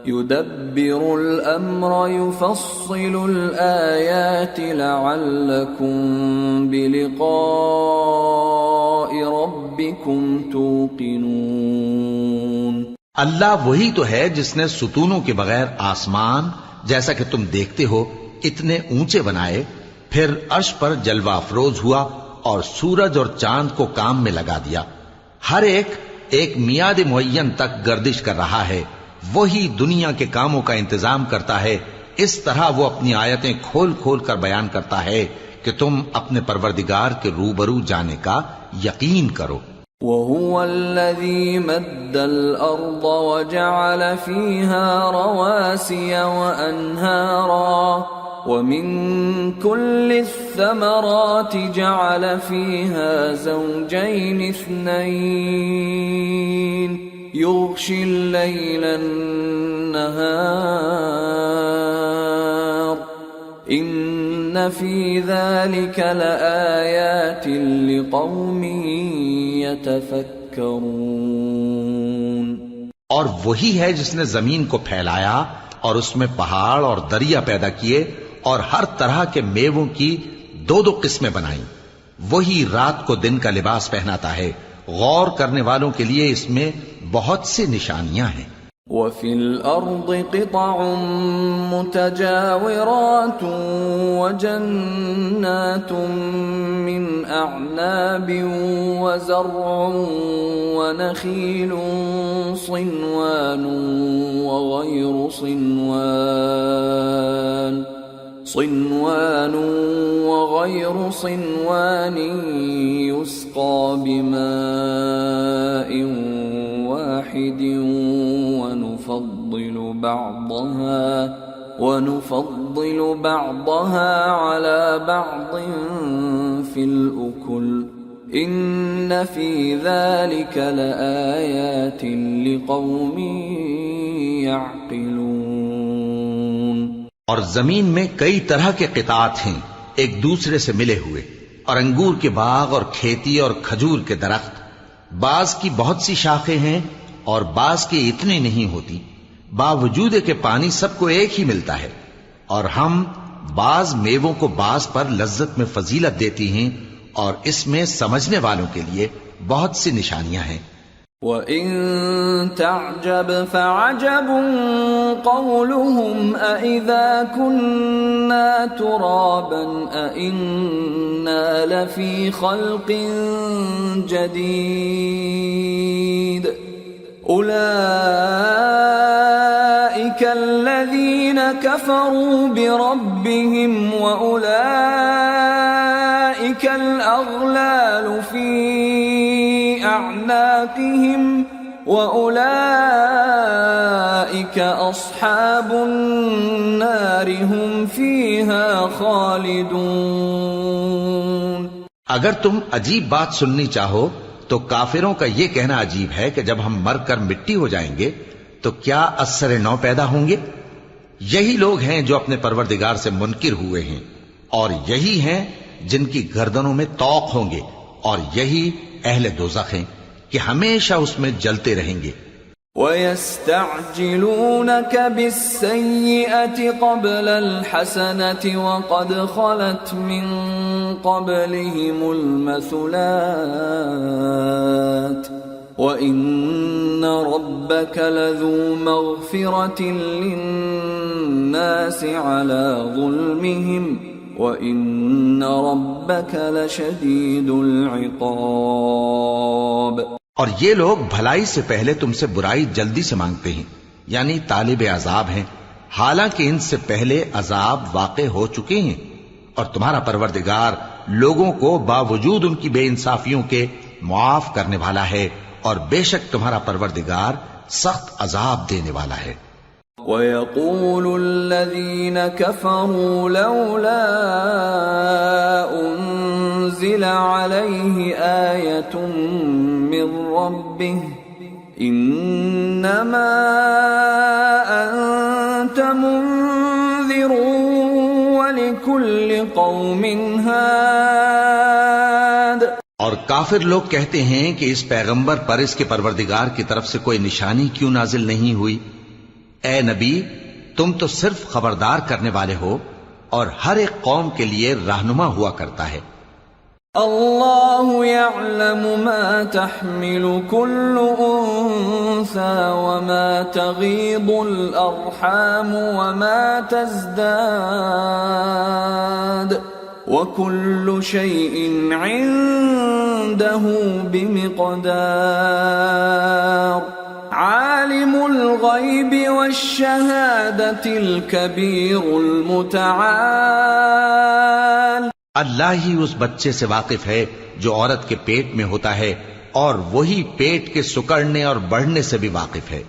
يدبر الأمر يفصل الآيات لعلكم بلقاء ربكم توقنون۔ اللہ وہی تو ہے جس نے ستونوں کے بغیر آسمان جیسا کہ تم دیکھتے ہو اتنے اونچے بنائے، پھر عرش پر جلوہ افروز ہوا اور سورج اور چاند کو کام میں لگا دیا، ہر ایک میعاد معین تک گردش کر رہا ہے، وہی دنیا کے کاموں کا انتظام کرتا ہے، اس طرح وہ اپنی آیتیں کھول کھول کر بیان کرتا ہے کہ تم اپنے پروردگار کے روبرو جانے کا یقین کرو۔ وَهُوَ الَّذِي مَدَّ الْأَرْضَ وَجَعَلَ فِيهَا رَوَاسِيَ وَأَنْهَارًا وَمِن كُلِّ الثَّمَرَاتِ جَعَلَ فِيهَا زَوْجَيْنِ اثْنَيْنِ يُغْشِي اللَّيْلَ النَّهَارَ إِنَّ فِي ذَلِكَ لَآيَاتٍ لِقَوْمٍ يَتَفَكَّرُونَ۔ اور وہی ہے جس نے زمین کو پھیلایا اور اس میں پہاڑ اور دریا پیدا کیے اور ہر طرح کے میووں کی دو دو قسمیں بنائیں، وہی رات کو دن کا لباس پہناتا ہے، غور کرنے والوں کے لیے اس میں بہت سی نشانیاں ہیں۔ وَفِي الْأَرْضِ قِطَعٌ مُتَجَاوِرَاتٌ وَجَنَّاتٌ مِّنْ أَعْنَابٍ وَزَرْعٌ وَنَخِيلٌ صِنْوَانٌ وَغَيْرُ صِنْوَانٍ يُسْقَى بِمَاءٍ واحد ونفضل بعضها على بعض في الأكل إن في ذلك لآيات لقوم يعقلون۔ اور زمین میں کئی طرح کے قطعات ہیں ایک دوسرے سے ملے ہوئے، اور انگور کے باغ اور کھیتی اور کھجور کے درخت، بعض کی بہت سی شاخیں ہیں اور بعض کی اتنی نہیں ہوتی، باوجود کہ پانی سب کو ایک ہی ملتا ہے، اور ہم بعض میووں کو بعض پر لذت میں فضیلت دیتی ہیں، اور اس میں سمجھنے والوں کے لیے بہت سی نشانیاں ہیں۔ وَإِن تَعْجَبْ فَعَجَبٌ قَوْلُهُمْ أَإِذَا كُنَّا تُرَابًا أَإِنَّا لَفِي خَلْقٍ جَدِيدٍ أُولَئِكَ الَّذِينَ كَفَرُوا بِرَبِّهِمْ وَأُولَئِكَ الْأَغْلَالُ فِي أَعْنَاقِهِمْ وَأُولَئِكَ أَصْحَابُ النَّارِ هُمْ فِيهَا خَالِدُونَ۔ اگر تم عجیب بات سننی چاہو تو کافروں کا یہ کہنا عجیب ہے کہ جب ہم مر کر مٹی ہو جائیں گے تو کیا اثر نو پیدا ہوں گے؟ یہی لوگ ہیں جو اپنے پروردگار سے منکر ہوئے ہیں، اور یہی ہیں جن کی گردنوں میں طوق ہوں گے، اور یہی اہل دوزخ ہیں کہ ہمیشہ اس میں جلتے رہیں گے۔ وَيَسْتَعْجِلُونَكَ بِالسَّيِّئَةِ قَبْلَ الْحَسَنَةِ وَقَدْ خَلَتْ مِنْ قَبْلِهِمُ الْمَثُلَاتُ وَإِنَّ رَبَّكَ لَذُو مَغْفِرَةٍ لِلنَّاسِ عَلَى ظُلْمِهِمْ وَإِنَّ رَبَّكَ لَشَدِيدُ الْعِقَابِ۔ اور یہ لوگ بھلائی سے پہلے تم سے برائی جلدی سے مانگتے ہیں، یعنی طالب عذاب ہیں، حالانکہ ان سے پہلے عذاب واقع ہو چکے ہیں، اور تمہارا پروردگار لوگوں کو باوجود ان کی بے انصافیوں کے معاف کرنے والا ہے، اور بے شک تمہارا پروردگار سخت عذاب دینے والا ہے۔ وَيَقُولُ الَّذِينَ كَفَرُوا لَوْلَا أُنزِلَ عَلَيْهِ آيَةٌ مِّن رَّبِّهِ إِنَّمَا أَنتَ قوم هاد اور کافر لوگ کہتے ہیں کہ اس پیغمبر پر اس کے پروردگار کی طرف سے کوئی نشانی کیوں نازل نہیں ہوئی؟ اے نبی، تم تو صرف خبردار کرنے والے ہو اور ہر ایک قوم کے لیے رہنما ہوا کرتا ہے۔ اللہ يعلم ما تحمل كل انثى وما تغيض الارحام وما تزداد وكل شيء عنده بمقدار عالم الغيب والشهادة الكبير المتعال۔ اللہ ہی اس بچے سے واقف ہے جو عورت کے پیٹ میں ہوتا ہے، اور وہی پیٹ کے سکڑنے اور بڑھنے سے بھی واقف ہے،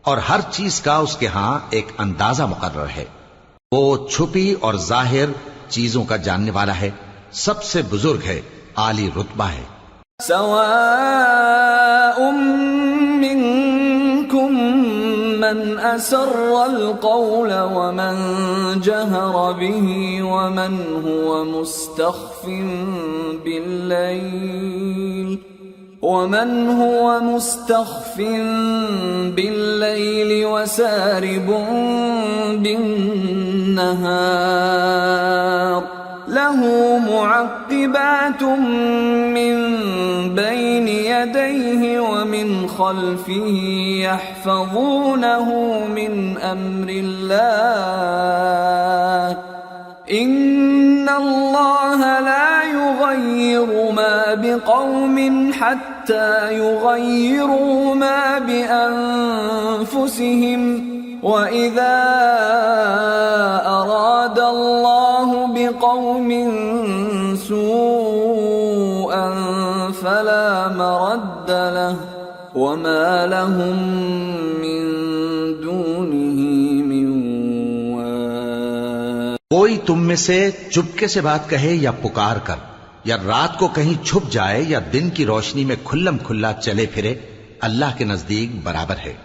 اور ہر چیز کا اس کے ہاں ایک اندازہ مقرر ہے۔ وہ چھپی اور ظاہر چیزوں کا جاننے والا ہے، سب سے بزرگ ہے، عالی رتبہ ہے۔ سواء منكم من أسر القول ومن جهر به ومن هو مستخف بالليل وسارب بالنهار له معقبات من بين يديه ومن خلفه يحفظونه من أمر الله إن الله لا يغير ما بقوم حتى يغيروا ما بأنفسهم وَإِذَا أَرَادَ اللَّهُ بِقَوْمٍ سُوءًا فَلَا مَرَدَّ لَهُ وَمَا لَهُم مِّن دُونِهِ مِن وَالٍ۔ کوئی تم میں سے چپکے سے بات کہے یا پکار کر، یا رات کو کہیں چھپ جائے یا دن کی روشنی میں کھلم کھلا چلے پھرے، اللہ کے نزدیک برابر ہے۔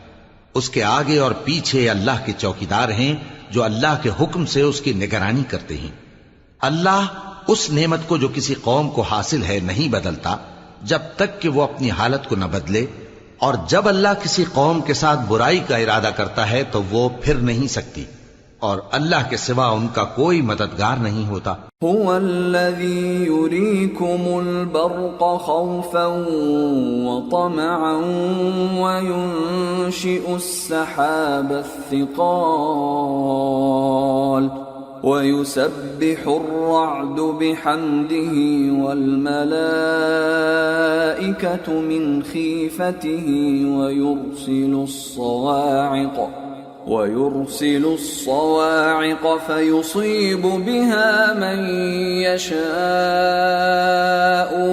اس کے آگے اور پیچھے اللہ کے چوکیدار ہیں جو اللہ کے حکم سے اس کی نگرانی کرتے ہیں۔ اللہ اس نعمت کو جو کسی قوم کو حاصل ہے نہیں بدلتا جب تک کہ وہ اپنی حالت کو نہ بدلے، اور جب اللہ کسی قوم کے ساتھ برائی کا ارادہ کرتا ہے تو وہ پھر نہیں سکتی، اور اللہ کے سوا ان کا کوئی مددگار نہیں ہوتا۔ هو الذي يريكم البرق خوفا وطمعا وينشئ السحاب الثقال ويسبح الرعد بحمده والملائكة من خيفته ويرسل الصواعق فيصيب بها من يشاء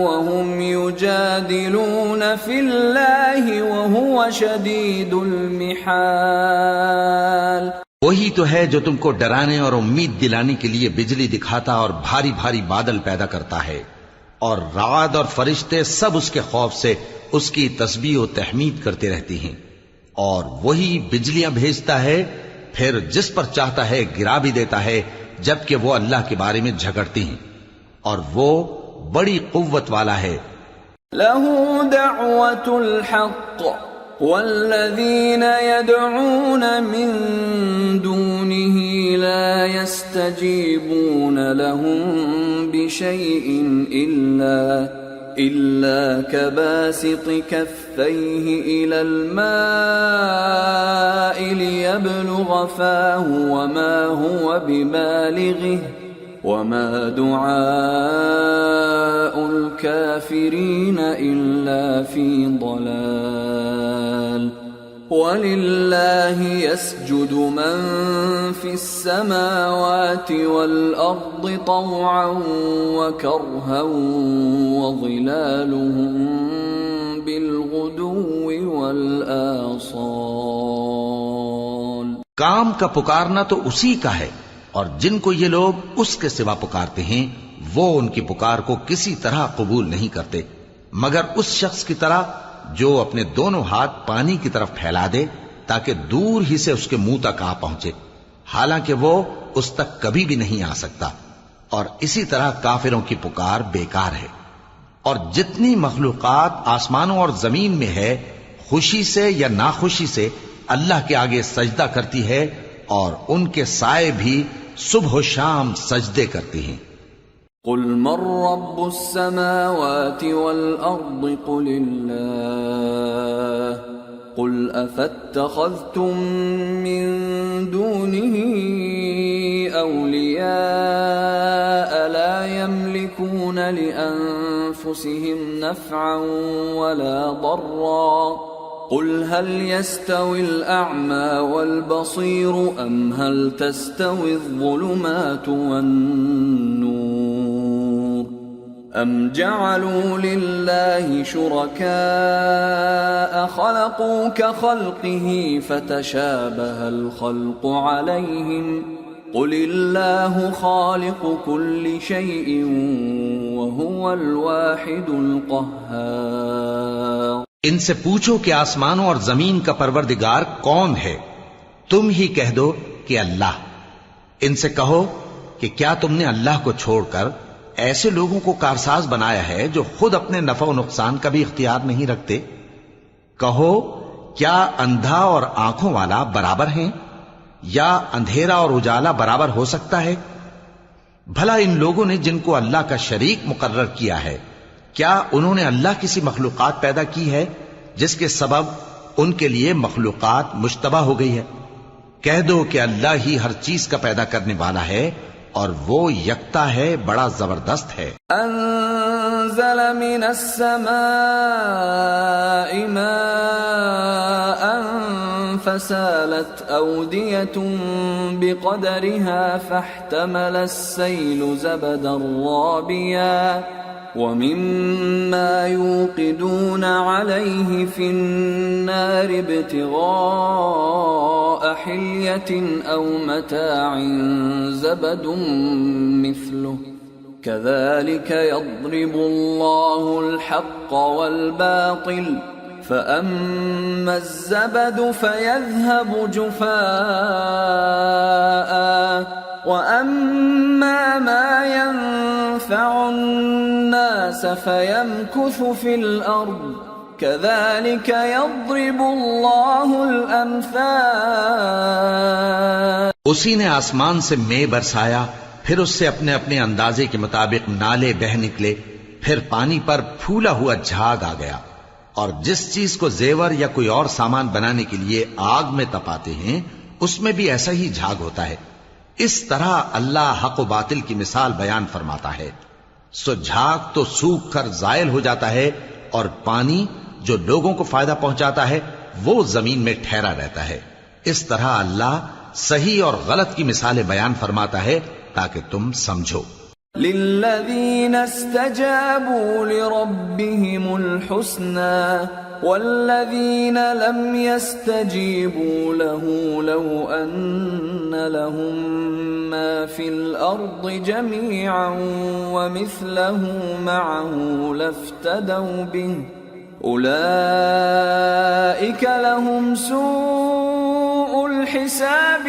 وهم يجادلون في الله وهو شديد المحال۔ وہی تو ہے جو تم کو ڈرانے اور امید دلانے کے لیے بجلی دکھاتا اور بھاری بھاری بادل پیدا کرتا ہے، اور رعد اور فرشتے سب اس کے خوف سے اس کی تسبیح و تحمید کرتے رہتی ہیں، اور وہی بجلیاں بھیجتا ہے، پھر جس پر چاہتا ہے گرا بھی دیتا ہے، جبکہ وہ اللہ کے بارے میں جھگڑتی ہیں، اور وہ بڑی قوت والا ہے۔ لَهُ دَعْوَةُ الْحَقِّ وَالَّذِينَ يَدْعُونَ مِن دُونِهِ لَا يَسْتَجِيبُونَ لَهُم بِشَيْءٍ إِلَّا كَبَاسِطِ كَفَّيْهِ إِلَى الْمَاءِ لِيَبْلُغَ فَاهُ وَمَا هُوَ بِبَالِغِهِ وَمَا دُعَاءُ الْكَافِرِينَ إِلَّا فِي ضَلَالٍ۔ وَلِلَّهِ يَسْجُدُ مَن فِي السَّمَاوَاتِ وَالْأَرْضِ طَوْعًا وَكَرْهًا وَظِلَالُهُم بِالْغُدُوِّ وَالْآصَالِ۔ کام کا پکارنا تو اسی کا ہے، اور جن کو یہ لوگ اس کے سوا پکارتے ہیں وہ ان کی پکار کو کسی طرح قبول نہیں کرتے مگر اس شخص کی طرح جو اپنے دونوں ہاتھ پانی کی طرف پھیلا دے تاکہ دور ہی سے اس کے منہ تک آ پہنچے، حالانکہ وہ اس تک کبھی بھی نہیں آ سکتا، اور اسی طرح کافروں کی پکار بیکار ہے. اور جتنی مخلوقات آسمانوں اور زمین میں ہے خوشی سے یا ناخوشی سے اللہ کے آگے سجدہ کرتی ہے، اور ان کے سائے بھی صبح و شام سجدے کرتی ہیں. قل من رب السماوات والأرض قل الله قل أفاتخذتم من دونه أولياء لا يملكون لأنفسهم نفعا ولا ضرا قل هل يستوي الأعمى والبصير أم هل تستوي الظلمات والنور أم جعلوا لله شركاء خلقوا كخلقه فتشابه الخلق عليهم قل الله خالق كل شيء وهو الواحد القهار. ان سے پوچھو کہ آسمانوں اور زمین کا پروردگار کون ہے؟ تم ہی کہہ دو کہ اللہ. ان سے کہو کہ کیا تم نے اللہ کو چھوڑ کر ایسے لوگوں کو کارساز بنایا ہے جو خود اپنے نفع و نقصان کا بھی اختیار نہیں رکھتے؟ کہو کیا اندھا اور آنکھوں والا برابر ہیں، یا اندھیرا اور اجالا برابر ہو سکتا ہے؟ بھلا ان لوگوں نے جن کو اللہ کا شریک مقرر کیا ہے، کیا انہوں نے اللہ کسی مخلوقات پیدا کی ہے جس کے سبب ان کے لیے مخلوقات مشتبہ ہو گئی ہے؟ کہہ دو کہ اللہ ہی ہر چیز کا پیدا کرنے والا ہے، اور وہ یکتا ہے، بڑا زبردست ہے. انزل من السماء ماء فسالت أودية بقدرها فاحتمل السيل زبدا رابيا ومما يوقدون عليه في النار ابتغاء حلية أو متاع زبد مثله كذلك يضرب الله الحق والباطل فأما الزبد فيذهب جفاء وأما ما ينفع الناس فيمكث في الأرض كذلك يضرب الله الأمثال. اسی نے آسمان سے مے برسایا، پھر اس سے اپنے اپنے اندازے کے مطابق نالے بہہ نکلے، پھر پانی پر پھولا ہوا جھاگ آ گیا. اور جس چیز کو زیور یا کوئی اور سامان بنانے کے لیے آگ میں تپاتے ہیں اس میں بھی ایسا ہی جھاگ ہوتا ہے. اس طرح اللہ حق و باطل کی مثال بیان فرماتا ہے. سو جھاگ تو سوکھ کر زائل ہو جاتا ہے، اور پانی جو لوگوں کو فائدہ پہنچاتا ہے وہ زمین میں ٹھہرا رہتا ہے. اس طرح اللہ صحیح اور غلط کی مثالیں بیان فرماتا ہے تاکہ تم سمجھو. للذين استجابوا لربهم الحسنى والذين لم يستجيبوا له لو أن لهم ما في الأرض جميعا ومثله معه لافتدوا به أولئك لهم سوء الحساب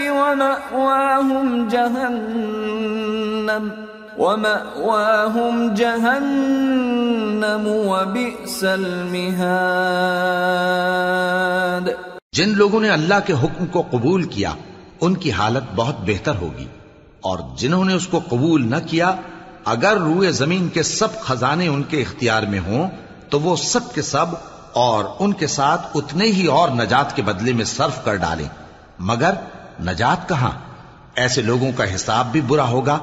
ومأواهم جہنم وبئس المہاد. جن لوگوں نے اللہ کے حکم کو قبول کیا ان کی حالت بہت بہتر ہوگی، اور جنہوں نے اس کو قبول نہ کیا اگر روئے زمین کے سب خزانے ان کے اختیار میں ہوں تو وہ سب کے سب اور ان کے ساتھ اتنے ہی اور نجات کے بدلے میں صرف کر ڈالیں، مگر نجات کہاں؟ ایسے لوگوں کا حساب بھی برا ہوگا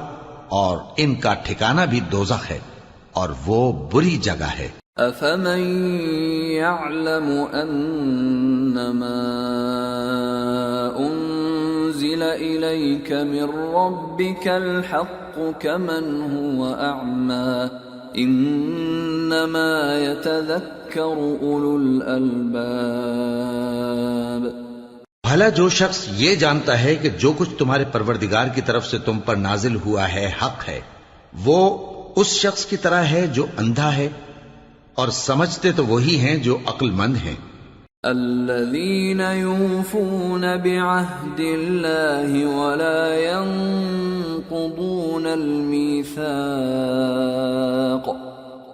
اور ان کا ٹھکانہ بھی دوزخ ہے، اور وہ بری جگہ ہے. افمن يعلم انما انزل اليك من ربك الحق كمن هو اعمى انما يتذكر اولو الالباب. بھلا جو شخص یہ جانتا ہے کہ جو کچھ تمہارے پروردگار کی طرف سے تم پر نازل ہوا ہے حق ہے، وہ اس شخص کی طرح ہے جو اندھا ہے، اور سمجھتے تو وہی ہیں جو عقل مند ہیں. الذين يوفون بعهد الله ولا ينقضون ينقضون الميثاق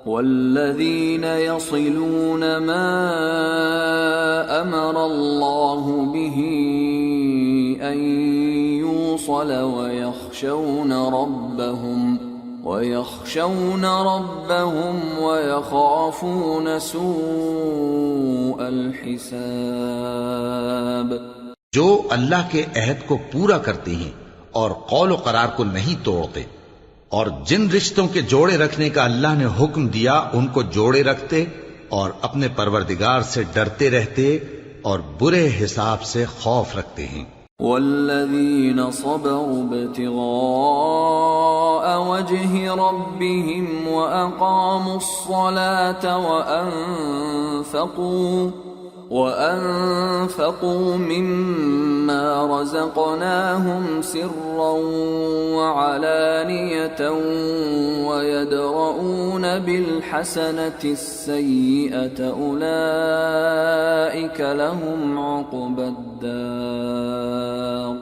والذين يصلون ما أمر الله به أن يوصل ويخشون ربهم ويخافون سوء الحساب. جو اللہ کے عہد کو پورا کرتے ہیں اور قول و قرار کو نہیں توڑتے، اور جن رشتوں کے جوڑے رکھنے کا اللہ نے حکم دیا ان کو جوڑے رکھتے اور اپنے پروردگار سے ڈرتے رہتے اور برے حساب سے خوف رکھتے ہیں. والذین صبروا ابتغاء وجه ربهم وأقاموا الصلاة وأنفقوا مما رزقناهم سرا وعلانية ويدرؤون بالحسنة السيئة أولئك لهم عقبى الدار.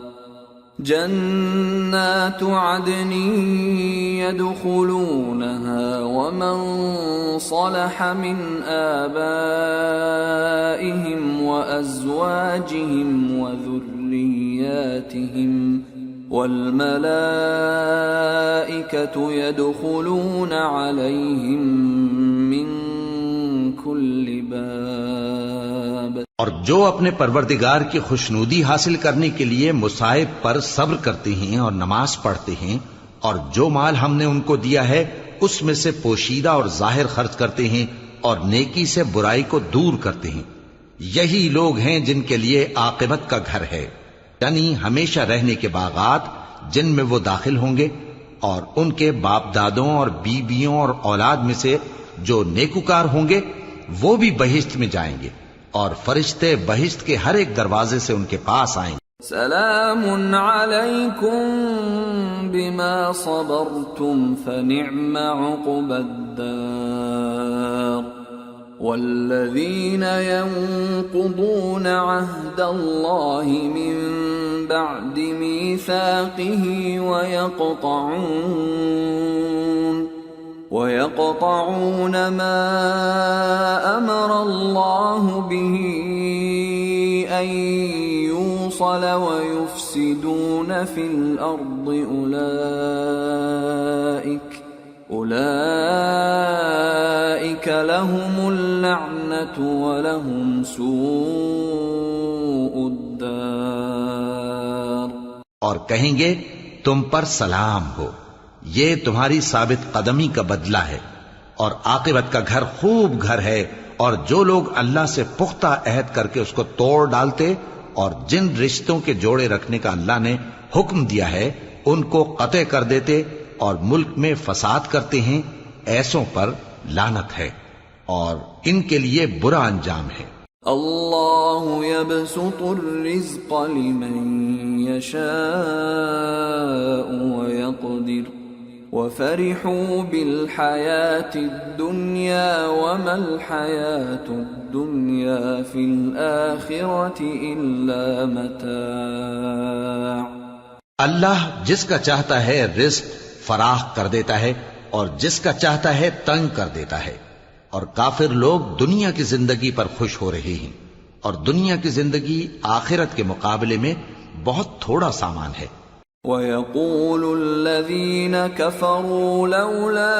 جنات عدن يدخلونها ومن صلح من آبائهم وأزواجهم وذرياتهم والملائكة يدخلون عليهم من كل باب. اور جو اپنے پروردگار کی خوشنودی حاصل کرنے کے لیے مصائب پر صبر کرتے ہیں اور نماز پڑھتے ہیں، اور جو مال ہم نے ان کو دیا ہے اس میں سے پوشیدہ اور ظاہر خرچ کرتے ہیں اور نیکی سے برائی کو دور کرتے ہیں، یہی لوگ ہیں جن کے لیے عاقبت کا گھر ہے، یعنی ہمیشہ رہنے کے باغات جن میں وہ داخل ہوں گے، اور ان کے باپ دادوں اور بیویوں اور اولاد میں سے جو نیکوکار ہوں گے وہ بھی بہشت میں جائیں گے، اور فرشتے بہشت کے ہر ایک دروازے سے ان کے پاس آئیں گے. سلام علیکم بما صبرتم فنعم عقبى الدار. والذین ينقضون عهد الله من بعد ميثاقه ويقطعون ما أمر الله به أن يوصل ويفسدون في الأرض أولئك لهم اللعنة ولهم سوء الدار. اور کہیں گے تم پر سلام ہو، یہ تمہاری ثابت قدمی کا بدلہ ہے، اور عاقبت کا گھر خوب گھر ہے. اور جو لوگ اللہ سے پختہ عہد کر کے اس کو توڑ ڈالتے اور جن رشتوں کے جوڑے رکھنے کا اللہ نے حکم دیا ہے ان کو قطع کر دیتے اور ملک میں فساد کرتے ہیں، ایسوں پر لعنت ہے اور ان کے لیے برا انجام ہے. اللہ يبسط الرزق لمن يشاء ويقدر وفرحوا بالحياة الدنيا وما الحياة الدنيا في الآخرة إلا متاع. اللہ جس کا چاہتا ہے رزق فراخ کر دیتا ہے اور جس کا چاہتا ہے تنگ کر دیتا ہے، اور کافر لوگ دنیا کی زندگی پر خوش ہو رہے ہیں، اور دنیا کی زندگی آخرت کے مقابلے میں بہت تھوڑا سامان ہے. وَيَقُولُ الَّذِينَ كَفَرُوا لَوْلَا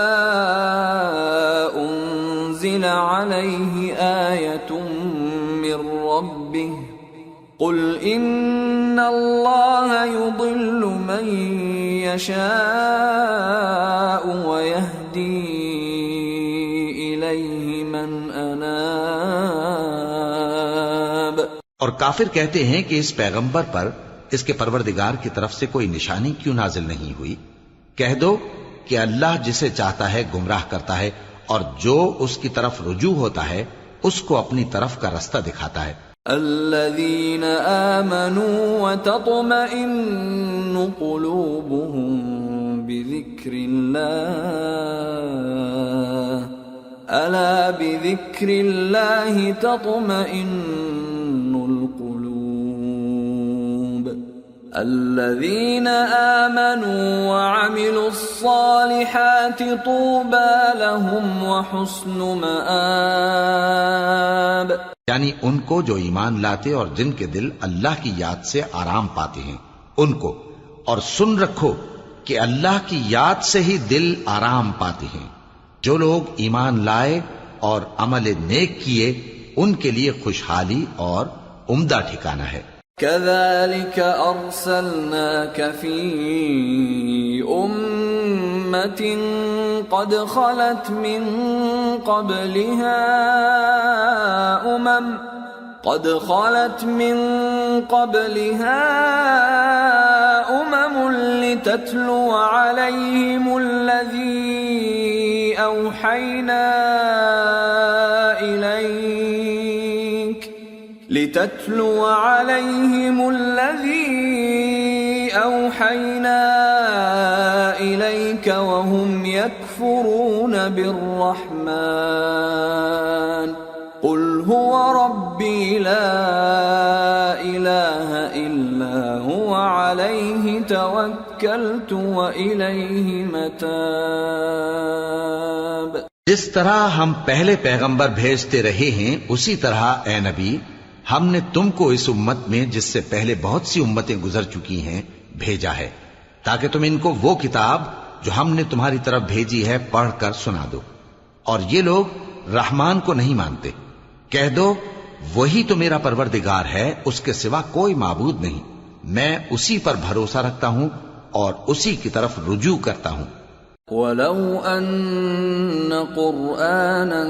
أُنزِلَ عَلَيْهِ آيَةٌ مِّن رَّبِّهِ قُلْ إِنَّ اللَّهَ يُضِلُّ مَن يَشَاءُ وَيَهْدِي إِلَيْهِ مَنْ أَنَابَ. اور کافر کہتے ہیں کہ اس پیغمبر پر اس کے پروردگار کی طرف سے کوئی نشانی کیوں نازل نہیں ہوئی؟ کہہ دو کہ اللہ جسے چاہتا ہے گمراہ کرتا ہے، اور جو اس کی طرف رجوع ہوتا ہے اس کو اپنی طرف کا رستہ دکھاتا ہے. الذين آمنوا وتطمئن قلوبهم بذكر الله ألا بذكر الله تطمئن القلوب الذين آمنوا وعملوا الصالحات طوبى لهم وحسن مآب، یعنی ان کو جو ایمان لاتے اور جن کے دل اللہ کی یاد سے آرام پاتے ہیں ان کو، اور سن رکھو کہ اللہ کی یاد سے ہی دل آرام پاتے ہیں۔ جو لوگ ایمان لائے اور عمل نیک کیے ان کے لیے خوشحالی اور عمدہ ٹھکانہ ہے۔ كذلك أرسلناك في أمة قد خلت من قبلها أمم لتتلو عليهم الذي أوحينا إليك وهم يكفرون بالرحمن قل هو ربي لا إله إلا هو عليه توكلت وإليه متاب۔ جس طرح ہم پہلے پیغمبر بھیجتے رہے ہیں اسی طرح اے نبی ہم نے تم کو اس امت میں جس سے پہلے بہت سی امتیں گزر چکی ہیں بھیجا ہے تاکہ تم ان کو وہ کتاب جو ہم نے تمہاری طرف بھیجی ہے پڑھ کر سنا دو، اور یہ لوگ رحمان کو نہیں مانتے۔ کہہ دو وہی تو میرا پروردگار ہے، اس کے سوا کوئی معبود نہیں، میں اسی پر بھروسہ رکھتا ہوں اور اسی کی طرف رجوع کرتا ہوں۔ وَلَوْ أَنَّ قُرْآنًا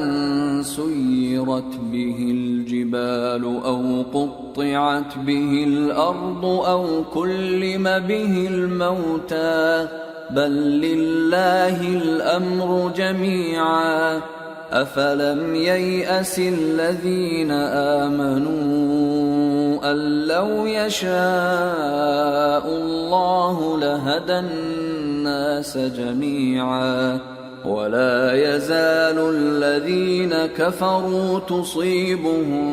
سُيِّرَتْ بِهِ الْجِبَالُ أَوْ قُطِّعَتْ بِهِ الْأَرْضُ أَوْ كُلِّمَ بِهِ الْمَوْتَى بَل لِّلَّهِ الْأَمْرُ جَمِيعًا أَفَلَمْ يَيْأَسِ الَّذِينَ آمَنُوا أَن لَّوْ يَشَاءُ اللَّهُ لَهَدَى النَّاسَ جَمِيعًا وَلَا يَزَالُ الَّذِينَ كَفَرُوا تُصِيبُهُم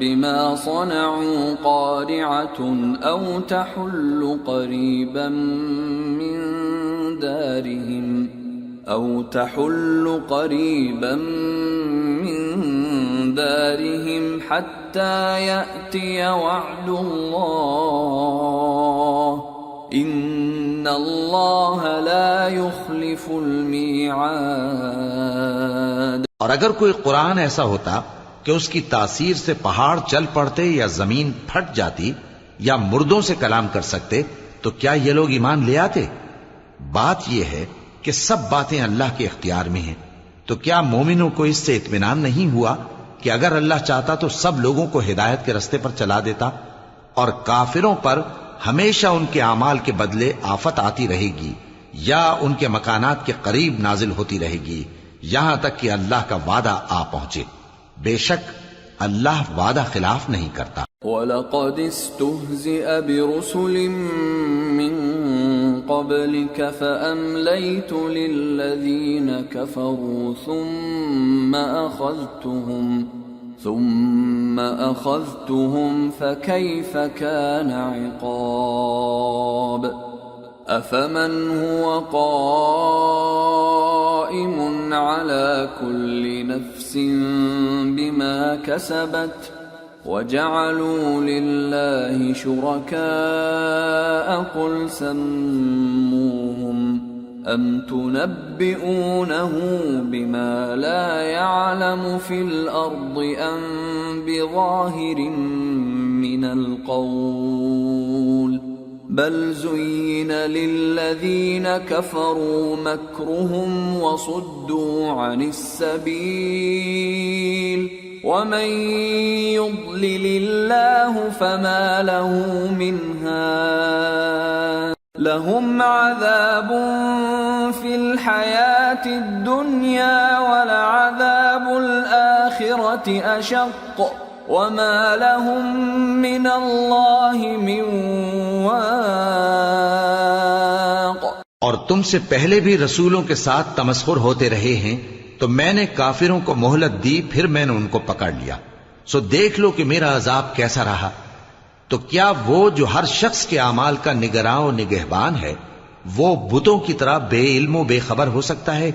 بِمَا صَنَعُوا قَارِعَةٌ أَوْ تَحُلُّ قَرِيبًا من دارهم حتى يأتي وعد الله إن الله لا يخلف الميعاد۔ اور اگر کوئی قرآن ایسا ہوتا کہ اس کی تاثیر سے پہاڑ چل پڑتے یا زمین پھٹ جاتی یا مردوں سے کلام کر سکتے تو کیا یہ لوگ ایمان لے آتے؟ بات یہ ہے کہ سب باتیں اللہ کے اختیار میں ہیں، تو کیا مومنوں کو اس سے اطمینان نہیں ہوا کہ اگر اللہ چاہتا تو سب لوگوں کو ہدایت کے رستے پر چلا دیتا؟ اور کافروں پر ہمیشہ ان کے اعمال کے بدلے آفت آتی رہے گی یا ان کے مکانات کے قریب نازل ہوتی رہے گی یہاں تک کہ اللہ کا وعدہ آ پہنچے۔ بے شک اللہ وعدہ خلاف نہیں کرتا۔ وَلَقَدِ اسْتُهْزِئَ بِرُسُلٍ مِّن قَبْلِكَ فَأَمْلَيْتُ لِلَّذِينَ كَفَرُوا ثُمَّ أَخَذْتُهُمْ فَكَيْفَ كَانَ عِقَابِ أَفَمَنْ هُوَ قَائِمٌ عَلَى كُلِّ نَفْسٍ بِمَا كَسَبَتْ وَجَعَلُوا لِلَّهِ شُرَكَاءَ قُلْ سَمُّوهُمْ أَمْ تُنَبِّئُونَهُ بِمَا لَا يَعْلَمُ فِي الْأَرْضِ أَمْ بِظَاهِرٍ مِّنَ الْقَوْلِ بَلْ زُيِّنَ لِلَّذِينَ كَفَرُوا مَكْرُهُمْ وَصُدُّوا عَنِ السَّبِيلِ وَمَن يُضْلِلِ اللَّهُ فَمَا لَهُ مِنْ هَادٍ لَهُمْ عَذَابٌ فِي الْحَيَاةِ الدُّنْيَا وَلَعَذَابُ الْآخِرَةِ أَشَقُّ وَمَا لَهُم مِّنَ اللَّهِ مِن وَاقٍ۔ اور تم سے پہلے بھی رسولوں کے ساتھ تمسخر ہوتے رہے ہیں تو میں نے کافروں کو مہلت دی، پھر میں نے ان کو پکڑ لیا، سو دیکھ لو کہ میرا عذاب کیسا رہا۔ تو کیا وہ جو ہر شخص کے اعمال کا نگراں و نگہبان ہے وہ بتوں کی طرح بے علم و بے خبر ہو سکتا ہے؟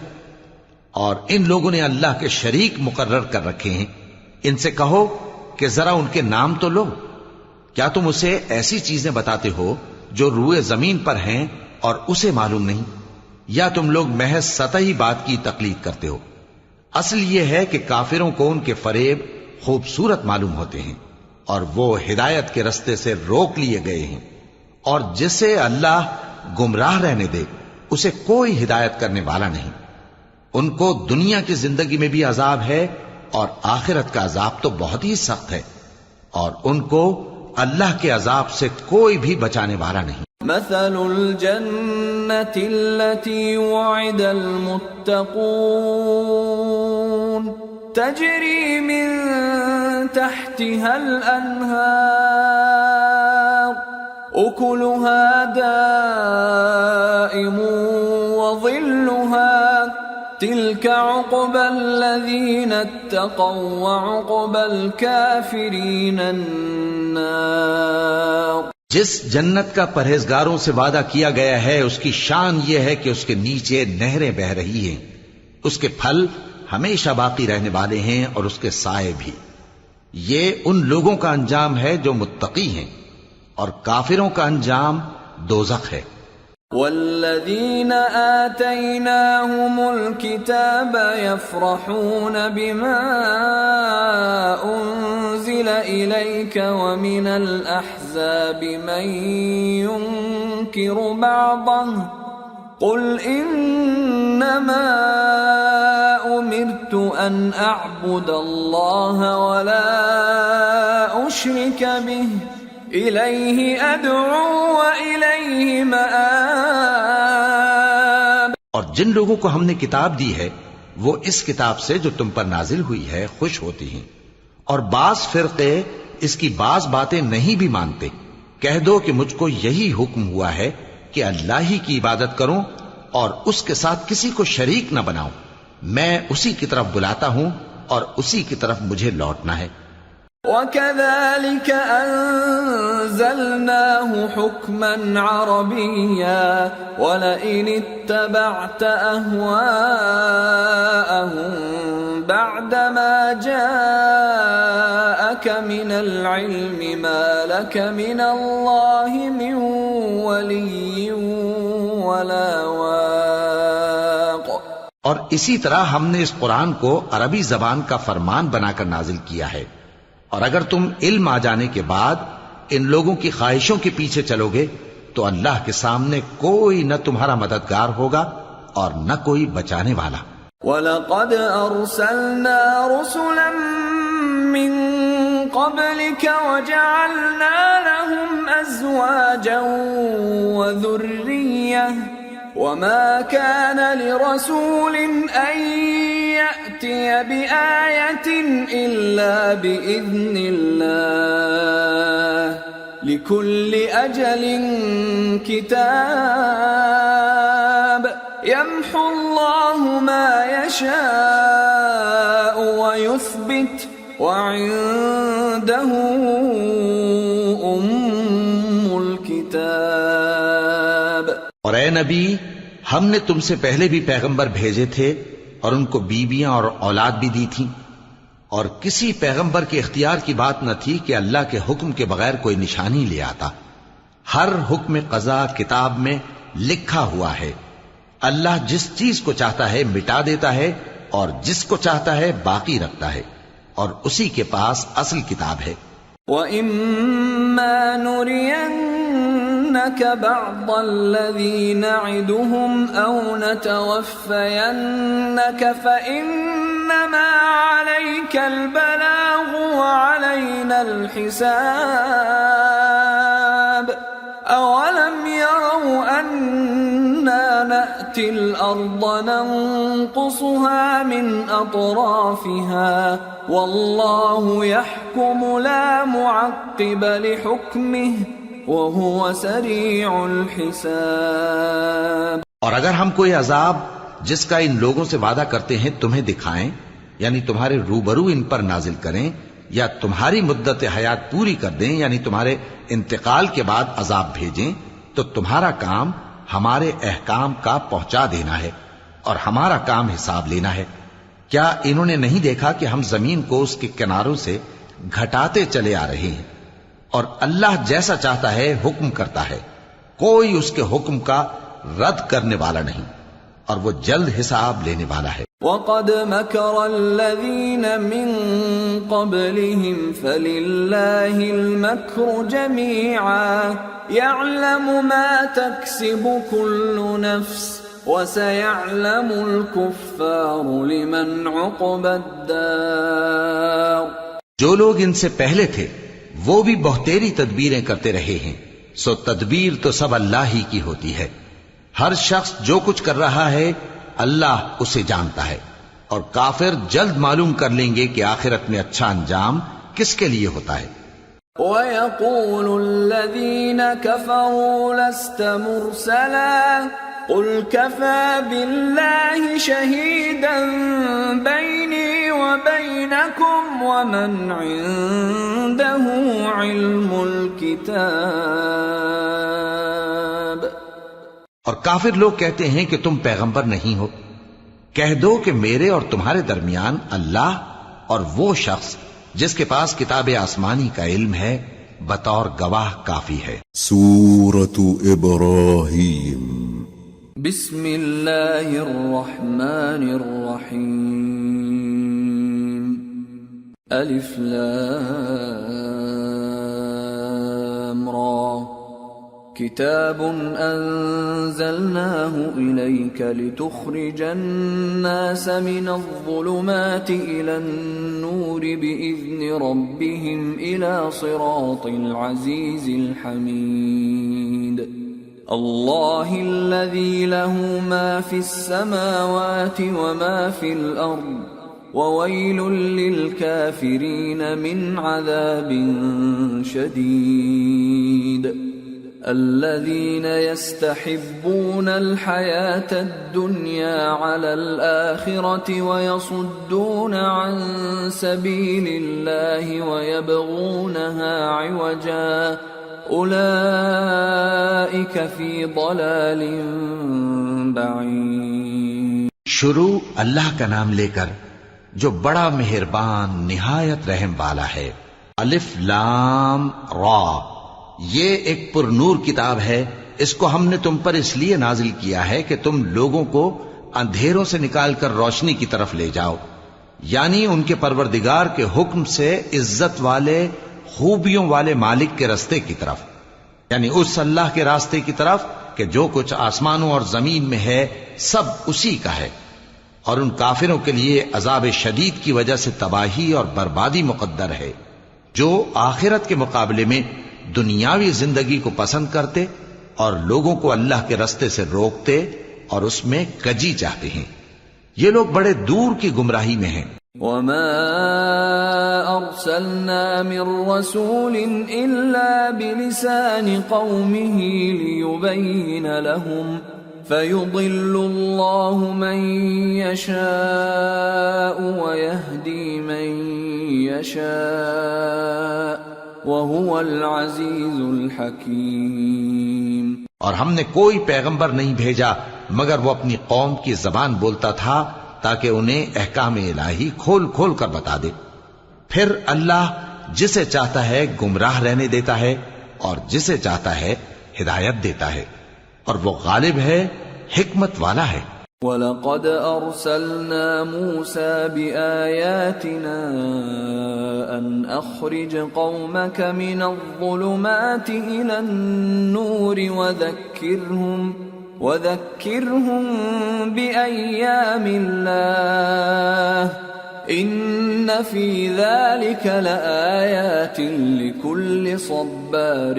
اور ان لوگوں نے اللہ کے شریک مقرر کر رکھے ہیں. ان سے کہو کہ ذرا ان کے نام تو لو. کیا تم اسے ایسی چیزیں بتاتے ہو جو روئے زمین پر ہیں اور اسے معلوم نہیں؟ یا تم لوگ محض سطحی بات کی تقلید کرتے ہو؟ اصل یہ ہے کہ کافروں کو ان کے فریب خوبصورت معلوم ہوتے ہیں اور وہ ہدایت کے رستے سے روک لیے گئے ہیں، اور جسے اللہ گمراہ رہنے دے اسے کوئی ہدایت کرنے والا نہیں. ان کو دنیا کی زندگی میں بھی عذاب ہے اور آخرت کا عذاب تو بہت ہی سخت ہے، اور ان کو اللہ کے عذاب سے کوئی بھی بچانے والا نہیں. مثل الجنة التي وعد المتقون تجري من تحتها الأنهار أكلها دائم وظلها تلك عقبى الذين اتقوا وعقبى الكافرين النار. جس جنت کا پرہیزگاروں سے وعدہ کیا گیا ہے اس کی شان یہ ہے کہ اس کے نیچے نہریں بہ رہی ہیں، اس کے پھل ہمیشہ باقی رہنے والے ہیں اور اس کے سائے بھی. یہ ان لوگوں کا انجام ہے جو متقی ہیں، اور کافروں کا انجام دوزخ ہے. والذين آتيناهم الكتاب يفرحون بما أنزل إليك ومن الأحزاب من ينكر بعضه قل إنما أمرت أن أعبد الله ولا أشرك به إليه أدعو وإليه مآب. اور جن لوگوں کو ہم نے کتاب دی ہے وہ اس کتاب سے جو تم پر نازل ہوئی ہے خوش ہوتی ہیں، اور بعض فرقے اس کی بعض باتیں نہیں بھی مانتے. کہہ دو کہ مجھ کو یہی حکم ہوا ہے کہ اللہ ہی کی عبادت کروں اور اس کے ساتھ کسی کو شریک نہ بناؤں. میں اسی کی طرف بلاتا ہوں اور اسی کی طرف مجھے لوٹنا ہے. وَكَذَلِكَ أَنزَلْنَاهُ حُكْمًا عَرَبِيًّا وَلَئِنِ اتَّبَعْتَ أَهْوَاءَهُمْ بَعْدَمَا جَاءَكَ مِنَ الْعِلْمِ مَا لَكَ مِنَ اللَّهِ مِنْ وَلِيٍّ وَلَا وَاقٍ. اور اسی طرح ہم نے اس قرآن کو عربی زبان کا فرمان بنا کر نازل کیا ہے، اور اگر تم علم آ جانے کے بعد ان لوگوں کی خواہشوں کے پیچھے چلو گے تو اللہ کے سامنے کوئی نہ تمہارا مددگار ہوگا اور نہ کوئی بچانے والا. وَلَقَدْ أَرْسَلْنَا رُسُلًا مِّن قَبْلِكَ وَجَعَلْنَا لَهُمْ أَزْوَاجًا وَذُرِّيَّةً وَمَا كَانَ لِرَسُولٍ أَن يَأْتِيَ بِآيَةٍ إِلَّا بِإِذْنِ اللَّهِ لِكُلِّ أَجَلٍ كِتَابٌ يَمْحُو اللَّهُ مَا يَشَاءُ وَيُثْبِتُ وَعِندَهُ أُمُّ الْكِتَابِ. اور اے نبی، ہم نے تم سے پہلے بھی پیغمبر بھیجے تھے اور ان کو بیویاں اور اولاد بھی دی تھی، اور کسی پیغمبر کے اختیار کی بات نہ تھی کہ اللہ کے حکم کے بغیر کوئی نشانی لے آتا. ہر حکم قضا کتاب میں لکھا ہوا ہے. اللہ جس چیز کو چاہتا ہے مٹا دیتا ہے اور جس کو چاہتا ہے باقی رکھتا ہے، اور اسی کے پاس اصل کتاب ہے. وَإِمَّا نُرِيَنَّكَ بَعْضَ الَّذِي نَعِدُهُمْ أَوْ نَتَوَفَّيَنَّكَ فَإِنَّمَا عَلَيْكَ الْبَلَاغُ وَعَلَيْنَا الْحِسَابُ. أَوَلَمْ يَرَوْا أَنَّا نَأْتِي الْأَرْضَ نَنقُصُهَا مِنْ أَطْرَافِهَا وَاللَّهُ يَحْكُمُ لَا مُعَقِّبَ لِحُكْمِهِ وَهُوَ سَرِيعُ الْحِسَابِ. اور اگر ہم کوئی عذاب جس کا ان لوگوں سے وعدہ کرتے ہیں تمہیں دکھائیں، یعنی تمہارے روبرو ان پر نازل کریں، یا تمہاری مدت حیات پوری کر دیں، یعنی تمہارے انتقال کے بعد عذاب بھیجیں، تو تمہارا کام ہمارے احکام کا پہنچا دینا ہے اور ہمارا کام حساب لینا ہے۔ کیا انہوں نے نہیں دیکھا کہ ہم زمین کو اس کے کناروں سے گھٹاتے چلے آ رہے ہیں، اور اللہ جیسا چاہتا ہے حکم کرتا ہے، کوئی اس کے حکم کا رد کرنے والا نہیں، اور وہ جلد حساب لینے والا ہے۔ وَقَدْ مَكَرَ الَّذِينَ مِن قَبْلِهِمْ فَلِلَّهِ الْمَكْرُ جَمِيعًا يَعْلَمُ مَا تَكْسِبُ كُلُّ نَفْسٍ وَسَيَعْلَمُ الْكُفَّارُ لِمَنْ عُقْبَى الدَّارِ۔ جو لوگ ان سے پہلے تھے وہ بھی بہتیری تدبیریں کرتے رہے ہیں، سو تدبیر تو سب اللہ ہی کی ہوتی ہے۔ ہر شخص جو کچھ کر رہا ہے اللہ اسے جانتا ہے، اور کافر جلد معلوم کر لیں گے کہ آخرت میں اچھا انجام کس کے لیے ہوتا ہے۔ وَيَقُولُ الَّذِينَ كَفَرُوا لَسْتَ مُرْسَلًا قُلْ كَفَى بِاللَّهِ شَهِيدًا بَيْنِي وَبَيْنَكُمْ وَمَنْ عِندَهُ عِلْمُ الْكِتَابِ۔ اور کافر لوگ کہتے ہیں کہ تم پیغمبر نہیں ہو، کہہ دو کہ میرے اور تمہارے درمیان اللہ اور وہ شخص جس کے پاس کتاب آسمانی کا علم ہے بطور گواہ کافی ہے۔ سورة ابراہیم۔ بسم اللہ الرحمن الرحیم۔ الف لام را کتاب انزلناه الیک لتخرج الناس من الظلمات الى النور باذن ربهم الى صراط العزیز الحمید۔ اللہ الذی له ما فی السماوات وما فی الارض وویل للکافرین من عذاب شدید۔ الذین یستحبون الحیاة الدنیا علی الآخرة ویصدون عن سبیل اللہ ویبغونها عوجا اولئک فی ضلال بعید۔ شروع اللہ کا نام لے کر جو بڑا مہربان نہایت رحم والا ہے۔ الف لام را، یہ ایک پر نور کتاب ہے، اس کو ہم نے تم پر اس لیے نازل کیا ہے کہ تم لوگوں کو اندھیروں سے نکال کر روشنی کی طرف لے جاؤ، یعنی ان کے پروردگار کے حکم سے عزت والے خوبیوں والے مالک کے راستے کی طرف، یعنی اس اللہ کے راستے کی طرف کہ جو کچھ آسمانوں اور زمین میں ہے سب اسی کا ہے، اور ان کافروں کے لیے عذاب شدید کی وجہ سے تباہی اور بربادی مقدر ہے، جو آخرت کے مقابلے میں دنیاوی زندگی کو پسند کرتے اور لوگوں کو اللہ کے راستے سے روکتے اور اس میں کجی چاہتے ہیں، یہ لوگ بڑے دور کی گمراہی میں ہیں۔ وما ارسلنا من رسول الا بلسان قومه ليبين لهم فيضل الله من يشاء ويهدي من يشاء وَهُوَ الْعَزِيزُ الْحَكِيمُ۔ اور ہم نے کوئی پیغمبر نہیں بھیجا مگر وہ اپنی قوم کی زبان بولتا تھا تاکہ انہیں احکام الہی کھول کھول کر بتا دے، پھر اللہ جسے چاہتا ہے گمراہ رہنے دیتا ہے اور جسے چاہتا ہے ہدایت دیتا ہے، اور وہ غالب ہے، حکمت والا ہے۔ وَلَقَدْ أَرْسَلْنَا مُوسَى بِآيَاتِنَا أَنْ أَخْرِجْ قَوْمَكَ مِنَ الظُّلُمَاتِ إِلَى النُّورِ وَذَكِّرْهُمْ بِأَيَّامِ اللَّهِ إِنَّ فِي ذَلِكَ لَآيَاتٍ لِكُلِّ صَبَّارٍ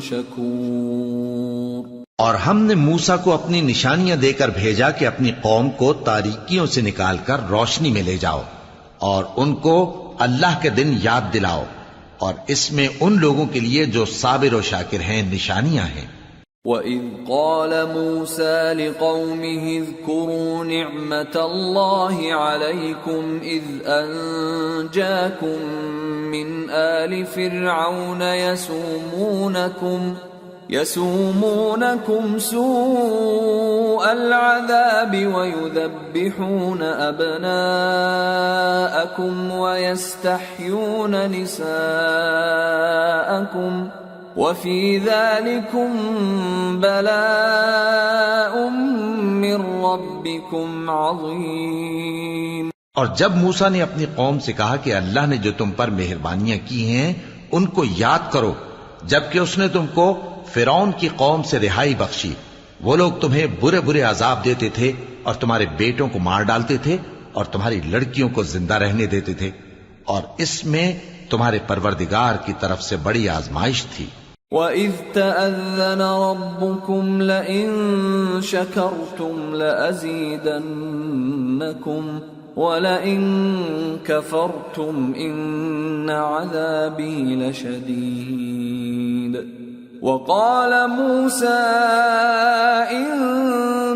شَكُورٍ۔ اور ہم نے موسیٰ کو اپنی نشانیاں دے کر بھیجا کہ اپنی قوم کو تاریکیوں سے نکال کر روشنی میں لے جاؤ، اور ان کو اللہ کے دن یاد دلاؤ، اور اس میں ان لوگوں کے لیے جو صابر و شاکر ہیں نشانیاں ہیں۔ وَإِذْ قَالَ مُوسَى لِقَوْمِهِ اذْكُرُوا نِعْمَةَ اللَّهِ عَلَيْكُمْ إِذْ أَنْجَاكُمْ مِنْ آلِ فِرْعَوْنَ يَسُومُونَكُمْ سُوءَ الْعَذَابِ وَيُذَبِّحُونَ أَبْنَاءَكُمْ وَيَسْتَحْيُونَ نِسَاءَكُمْ وَفِي ذَلِكُمْ بَلَاءٌ مِّن رَّبِّكُمْ عَظِيمٌ۔ اور جب موسیٰ نے اپنی قوم سے کہا کہ اللہ نے جو تم پر مہربانیاں کی ہیں ان کو یاد کرو، جبکہ اس نے تم کو فرعون کی قوم سے رہائی بخشی، وہ لوگ تمہیں برے برے عذاب دیتے تھے اور تمہارے بیٹوں کو مار ڈالتے تھے اور تمہاری لڑکیوں کو زندہ رہنے دیتے تھے، اور اس میں تمہارے پروردگار کی طرف سے بڑی آزمائش تھی۔ وَإِذْ تَأَذَّنَ رَبُّكُمْ لَئِن شَكَرْتُمْ لَأَزِيدَنَّكُمْ وَلَئِن كَفَرْتُمْ إِنَّ عَذَابِي لَشَدِيدٌ۔ وَقَالَ مُوسَىٰ إِن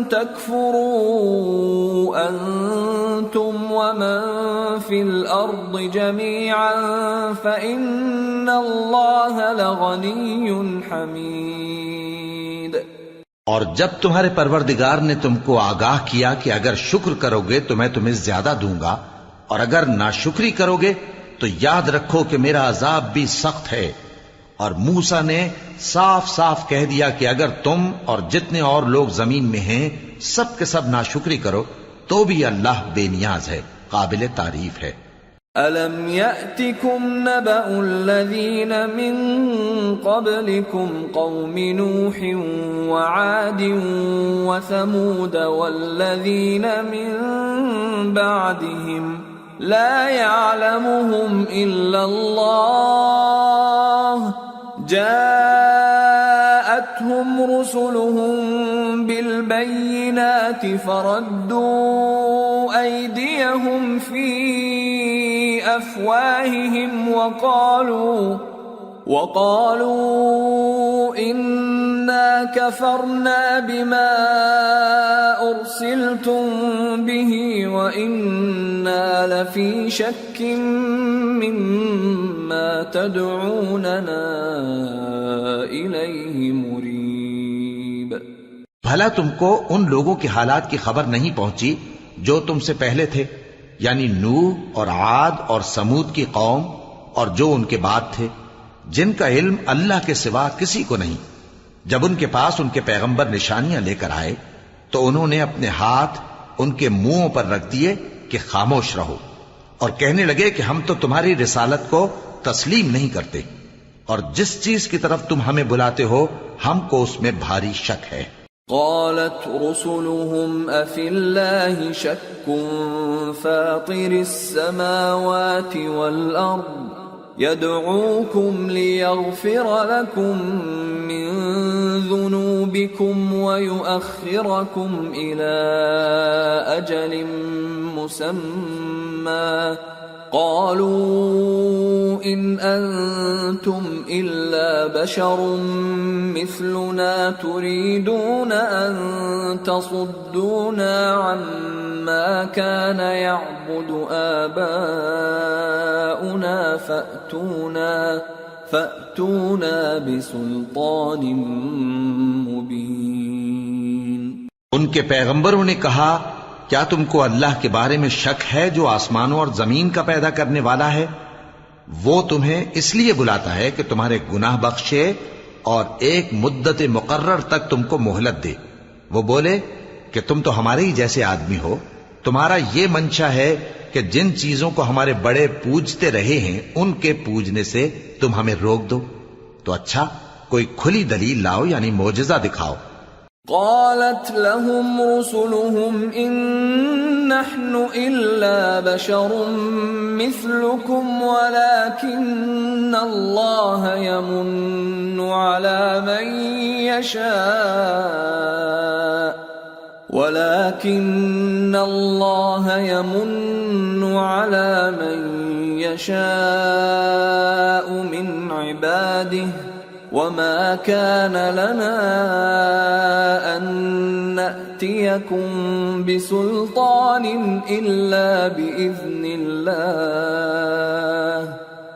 تَكْفُرُوا أَنتُمْ وَمَن فِي الْأَرْضِ جَمِيعًا فَإِنَّ اللَّهَ لَغَنِيٌّ حَمِيدٌ۔ اور جب تمہارے پروردگار نے تم کو آگاہ کیا کہ اگر شکر کرو گے تو میں تمہیں زیادہ دوں گا، اور اگر ناشکری کرو گے تو یاد رکھو کہ میرا عذاب بھی سخت ہے۔ اور موسیٰ نے صاف صاف کہہ دیا کہ اگر تم اور جتنے اور لوگ زمین میں ہیں سب کے سب ناشکری کرو تو بھی اللہ بے نیاز ہے، قابل تعریف ہے۔ أَلَمْ يَأْتِكُمْ نَبَأُ الَّذِينَ مِنْ قَبْلِكُمْ قَوْمِ نُوحٍ وَعَادٍ وَثَمُودَ وَالَّذِينَ مِنْ بَعْدِهِمْ لَا يَعْلَمُهُمْ إِلَّا اللَّهُ جَاءَتْهُمْ رُسُلُهُم بِالْبَيِّنَاتِ فَرَدُّوا أَيْدِيَهُمْ فِي أَفْوَاهِهِمْ وَقَالُوا إِنَّا كَفَرْنَا بِمَا أُرْسِلْتُمْ بِهِ وَإِنَّا لَفِي شَكٍّ مِّمَّا تَدْعُونَنَا إِلَيْهِ مُرِيبٍ۔ بھلا تم کو ان لوگوں کے حالات کی خبر نہیں پہنچی جو تم سے پہلے تھے، یعنی نوح اور عاد اور سمود کی قوم اور جو ان کے بعد تھے، جن کا علم اللہ کے سوا کسی کو نہیں۔ جب ان کے پاس ان کے پیغمبر نشانیاں لے کر آئے تو انہوں نے اپنے ہاتھ ان کے منہوں پر رکھ دیے کہ خاموش رہو، اور کہنے لگے کہ ہم تو تمہاری رسالت کو تسلیم نہیں کرتے، اور جس چیز کی طرف تم ہمیں بلاتے ہو ہم کو اس میں بھاری شک ہے۔ قالت رسلهم أفي الله شك فاطر السماوات والأرض يدعوكم ليغفر لكم من ذنوبكم ويؤخركم إلى أجل مسمى قالوا إن أنتم إلا بشر مثلنا تريدون أن تصدونا عما كان يعبد آباؤنا فأتونا بسلطان مبين۔ ان کے پیغمبروں نے کہا کیا تم کو اللہ کے بارے میں شک ہے جو آسمانوں اور زمین کا پیدا کرنے والا ہے؟ وہ تمہیں اس لیے بلاتا ہے کہ تمہارے گناہ بخشے اور ایک مدت مقرر تک تم کو مہلت دے۔ وہ بولے کہ تم تو ہمارے ہی جیسے آدمی ہو، تمہارا یہ منشا ہے کہ جن چیزوں کو ہمارے بڑے پوجتے رہے ہیں ان کے پوجنے سے تم ہمیں روک دو، تو اچھا کوئی کھلی دلیل لاؤ، یعنی معجزہ دکھاؤ۔ قالت لهم رسلهم إن نحن إلا بشر مثلكم ولكن الله يمن على من يشاء من عباده وما كان لنا أن نأتيكم بسلطان إلا بإذن الله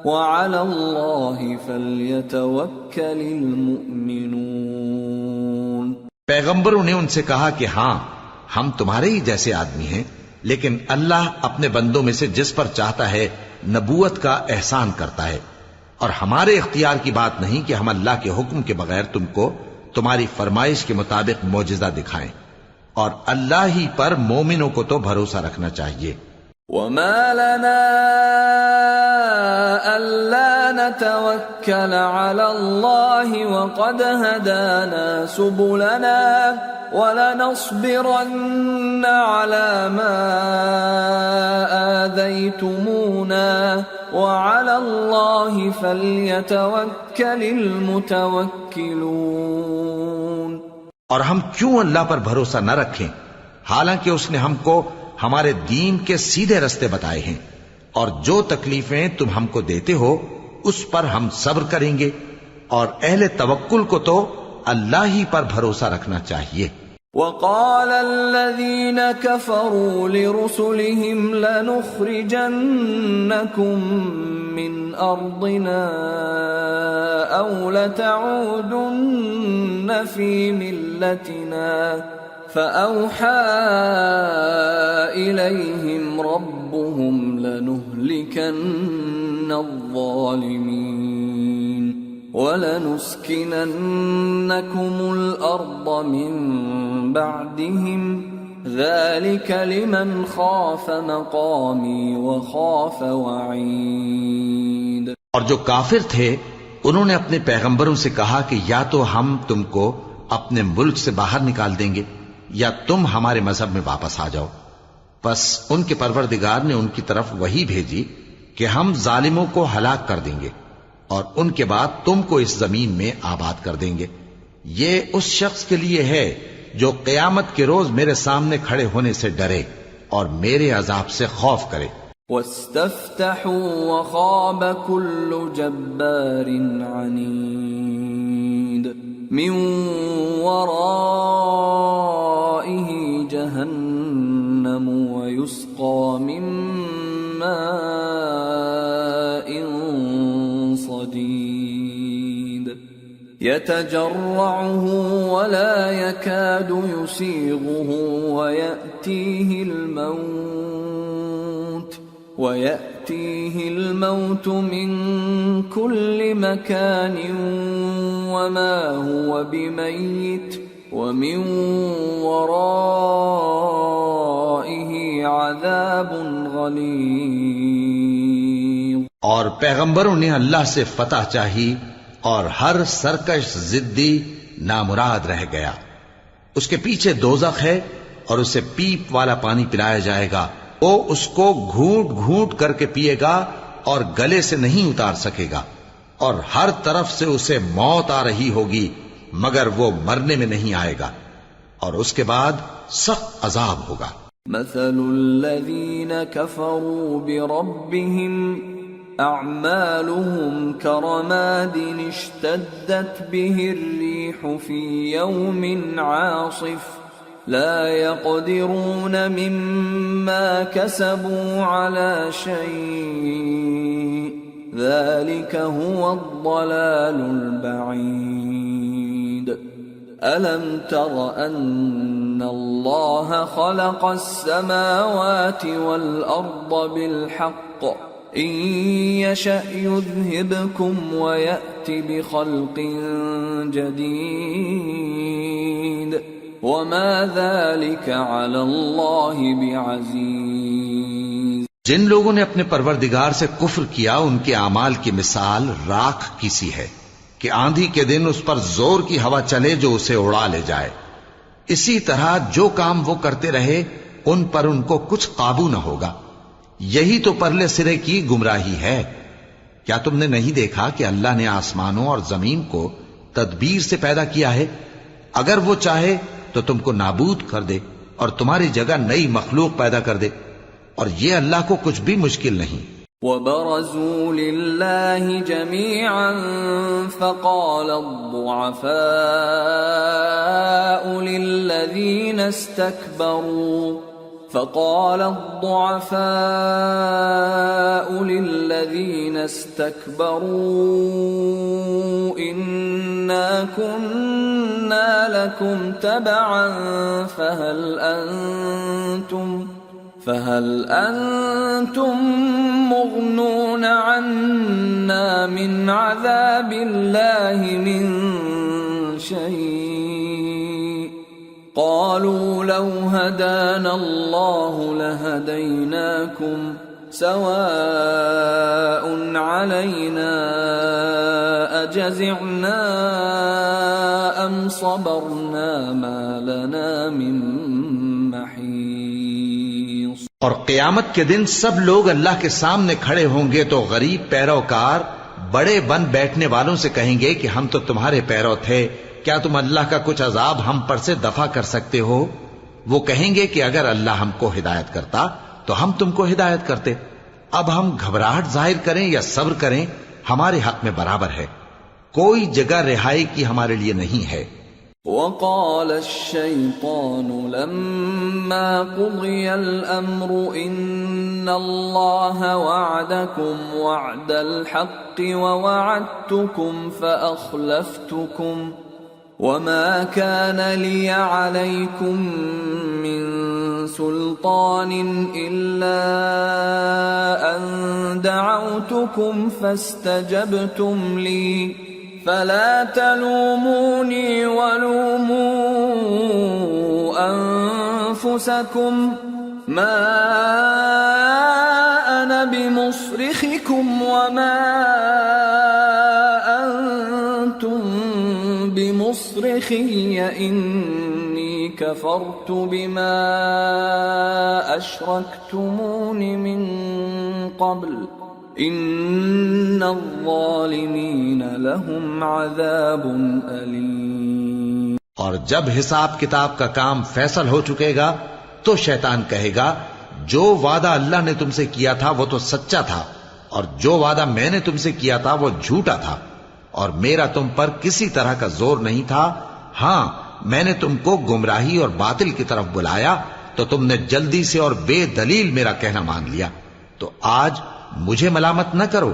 وعلى الله فليتوكل المؤمنون۔ پیغمبروں نے ان سے کہا کہ ہاں ہم تمہارے ہی جیسے آدمی ہیں، لیکن اللہ اپنے بندوں میں سے جس پر چاہتا ہے نبوت کا احسان کرتا ہے، اور ہمارے اختیار کی بات نہیں کہ ہم اللہ کے حکم کے بغیر تم کو تمہاری فرمائش کے مطابق معجزہ دکھائیں، اور اللہ ہی پر مومنوں کو تو بھروسہ رکھنا چاہیے۔ وما لنا ألا نتوكل على الله وقد هدانا سبلنا ولنصبرن على ما آذيتمونا وعلى الله فليتوكل المتوكلون۔ اور ہم کیوں اللہ پر بھروسہ نہ رکھیں حالانکہ اس نے ہم کو ہمارے دین کے سیدھے رستے بتائے ہیں، اور جو تکلیفیں تم ہم کو دیتے ہو اس پر ہم صبر کریں گے، اور اہل توکل کو تو اللہ ہی پر بھروسہ رکھنا چاہیے۔ وقال الذين كفروا لرسلهم لنخرجنكم من أرضنا أو لتعودن في ملتنا فأوحى إليهم ربهم لنهلكن الظالمين وَلَنُسْكِنَنَّكُمُ الْأَرْضَ مِنْ بَعْدِهِمْ ذَلِكَ لِمَنْ خَافَ مَقَامِي وَخَافَ وَعِيدِ۔ اور جو کافر تھے انہوں نے اپنے پیغمبروں سے کہا کہ یا تو ہم تم کو اپنے ملک سے باہر نکال دیں گے یا تم ہمارے مذہب میں واپس آ جاؤ۔ پس ان کے پروردگار نے ان کی طرف وحی بھیجی کہ ہم ظالموں کو ہلاک کر دیں گے اور ان کے بعد تم کو اس زمین میں آباد کر دیں گے۔ یہ اس شخص کے لیے ہے جو قیامت کے روز میرے سامنے کھڑے ہونے سے ڈرے اور میرے عذاب سے خوف کرے۔ وَاسْتَفْتَحُوا وَخَابَ كُلُّ جَبَّارٍ عَنِيدٍ مِّن وَرَائِهِ جَهَنَّمُ وَيُسْقَى مِن مَّاءٍ صديد يتجرعه ولا يكاد يسيغه ويأتيه الموت من كل مكان وما هو بميت ومن ورائه عذاب غليظ۔ اور پیغمبروں نے اللہ سے فتح چاہی اور ہر سرکش ضدی نامراد رہ گیا۔ اس کے پیچھے دوزخ ہے اور اسے پیپ والا پانی پلایا جائے گا، وہ اس کو گھونٹ گھونٹ کر کے پیے گا اور گلے سے نہیں اتار سکے گا، اور ہر طرف سے اسے موت آ رہی ہوگی مگر وہ مرنے میں نہیں آئے گا، اور اس کے بعد سخت عذاب ہوگا۔ مثل الذين كفروا بربهم أعمالهم كرماد اشتدت به الريح في يوم عاصف لا يقدرون مما كسبوا على شيء ذلك هو الضلال البعيد۔ ألم تر أن الله خلق السماوات والأرض بالحق إن يشأ يذهبكم ويأت بخلق جديد وما ذلك على الله بعزيز۔ جن لوگوں نے اپنے پروردگار سے کفر کیا ان کے اعمال کی مثال راکھ کی سی ہے کہ آندھی کے دن اس پر زور کی ہوا چلے جو اسے اڑا لے جائے۔ اسی طرح جو کام وہ کرتے رہے ان پر ان کو کچھ قابو نہ ہوگا۔ یہی تو پرلے سرے کی گمراہی ہے۔ کیا تم نے نہیں دیکھا کہ اللہ نے آسمانوں اور زمین کو تدبیر سے پیدا کیا ہے؟ اگر وہ چاہے تو تم کو نابود کر دے اور تمہاری جگہ نئی مخلوق پیدا کر دے، اور یہ اللہ کو کچھ بھی مشکل نہیں۔ وبرزوا لله جميعا فقال الضعفاء للذين استكبروا إنا كنا لكم تبعا فهل أنتم مغنون عنا من عذاب الله من شيء قالوا لو هدانا الله لهديناكم سواء علينا أجزعنا أم صبرنا ما لنا من محيص۔ اور قیامت کے دن سب لوگ اللہ کے سامنے کھڑے ہوں گے تو غریب پیروکار بڑے بن بیٹھنے والوں سے کہیں گے کہ ہم تو تمہارے پیرو تھے، کیا تم اللہ کا کچھ عذاب ہم پر سے دفع کر سکتے ہو؟ وہ کہیں گے کہ اگر اللہ ہم کو ہدایت کرتا تو ہم تم کو ہدایت کرتے۔ اب ہم گھبراہٹ ظاہر کریں یا صبر کریں ہمارے حق میں برابر ہے، کوئی جگہ رہائی کی ہمارے لیے نہیں ہے۔ وقال الشيطان لما قضي الأمر إن الله وعدكم وعد الحق ووعدتكم فأخلفتكم وما كان لي عليكم من سلطان إلا أن دعوتكم فاستجبتم لي فلا تلوموني ولوموا أنفسكم ما أنا بمصرخكم وما أنتم بمصرخي إني كفرت بما أشركتمون من قبل ان الظالمین لهم عذاب علیم۔ اور جب حساب کتاب کا کام فیصل ہو چکے گا تو شیطان کہے گا جو وعدہ اللہ نے تم سے کیا تھا وہ تو سچا تھا اور جو وعدہ میں نے تم سے کیا تھا وہ جھوٹا تھا، اور میرا تم پر کسی طرح کا زور نہیں تھا۔ ہاں میں نے تم کو گمراہی اور باطل کی طرف بلایا تو تم نے جلدی سے اور بے دلیل میرا کہنا مان لیا، تو آج مجھے ملامت نہ کرو،